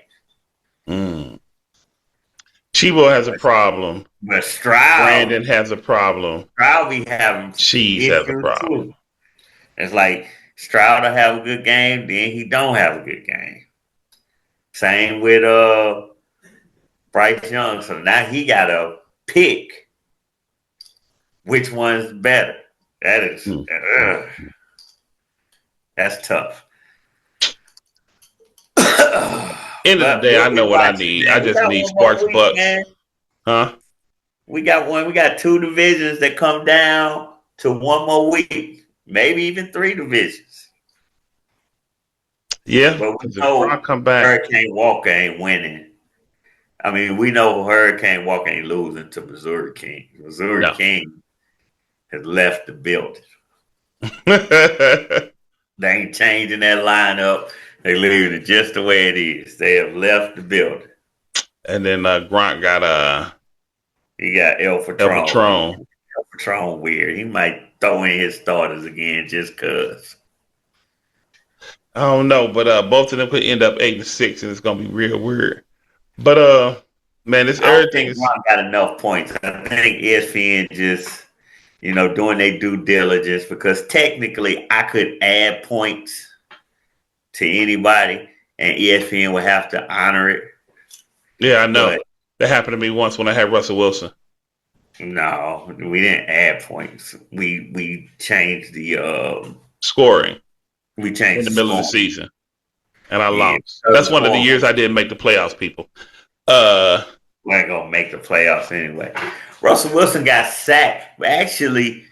Mm. Chivo has a problem. But Stroud, Brandon has a problem. Stroud be having Cheese has a issues problem. too. It's like Stroud will have a good game, then he don't have a good game. Same with Bryce Young. So now he got to pick which one's better. That is that's tough. End of the day, I know what I need. I just need Sparks Bucks. Man. Huh? We got 2 divisions that come down to 1 more week. Maybe even 3 divisions. Yeah, But we if know Brock come back, Hurricane Walker ain't winning. I mean, we know Hurricane Walker ain't losing to Missouri King. Missouri King has left the building. They ain't changing that lineup. They leaving it just the way it is. They have left the building. And then Grant got He got El Patron. El Patron weird. He might throw in his starters again just cause. I don't know, but both of them could end up 8-6, and it's gonna be real weird. But man, this everything is got enough points. I think ESPN just doing their due diligence, because technically I could add points to anybody and ESPN would have to honor it. Yeah, I know. But that happened to me once when I had Russell Wilson. No, we didn't add points. We changed the scoring. We changed in the middle of the season, and I lost. So that's one of the years I didn't make the playoffs, people. We ain't gonna make the playoffs anyway. Russell Wilson got sacked. Actually,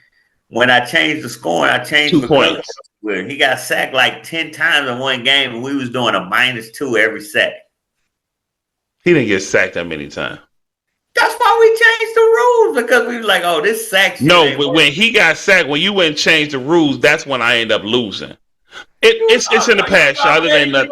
when I changed the scoring, I changed 2 points. He got sacked like 10 times in one game, and we was doing a -2 every sack. He didn't get sacked that many times. That's why we changed the rules, because we were like, "Oh, this sack." No, but when he got sacked, when you went and changed the rules, that's when I end up losing. It's in the past, y'all. It ain't nothing.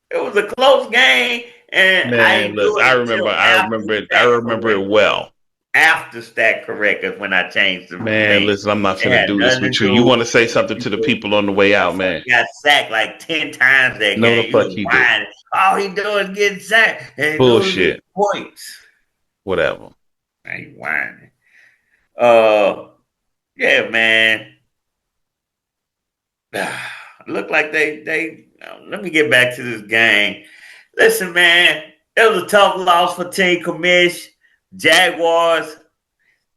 It was a close game, and I remember it well. After stat correct is when I changed the man. Listen, I'm not finna do this with you. You want to say something to the people on the way out, man? He got sacked like 10 times that game. No, the fuck he did. All he doing is getting sacked. And bullshit. Points. Whatever. I ain't whining. Yeah, man. Look like they. Let me get back to this game. Listen, man, it was a tough loss for Team Commish. Jaguars,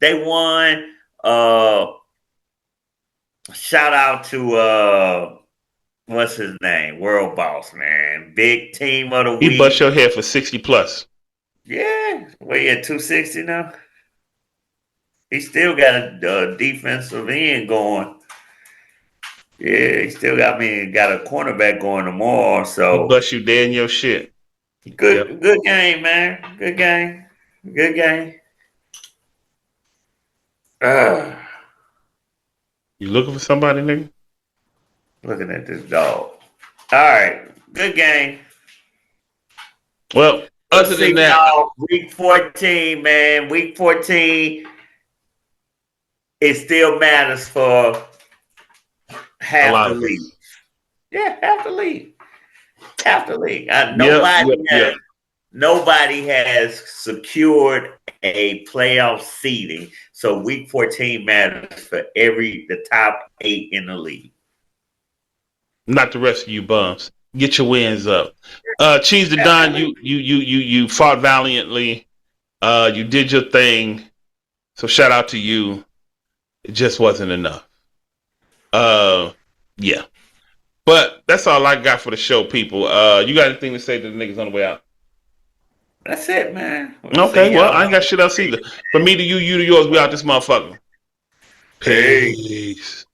they won. Shout out to what's his name? World Boss, man. Big team of the week. He bust your head for 60 plus. Yeah. Well, he at 260 now. He still got a defensive end going. Yeah, he still got a cornerback going tomorrow. So he bust you dead in your shit. Good game, man. Good game. Good game. You looking for somebody, nigga? Looking at this dog. All right. Good game. Well, other than that, week 14, man. Week 14, it still matters for half the league. Yeah, half the league. Half the league. Nobody has secured a playoff seeding, so week 14 matters for the top 8 in the league. Not the rest of you bums. Get your wins up. Cheese the Don, you fought valiantly. You did your thing. So shout out to you. It just wasn't enough. Yeah. But that's all I got for the show, people. You got anything to say to the niggas on the way out? That's it, man. Okay, well, I ain't got shit else either. From me to you, you to yours, we out this motherfucker. Hey. Peace.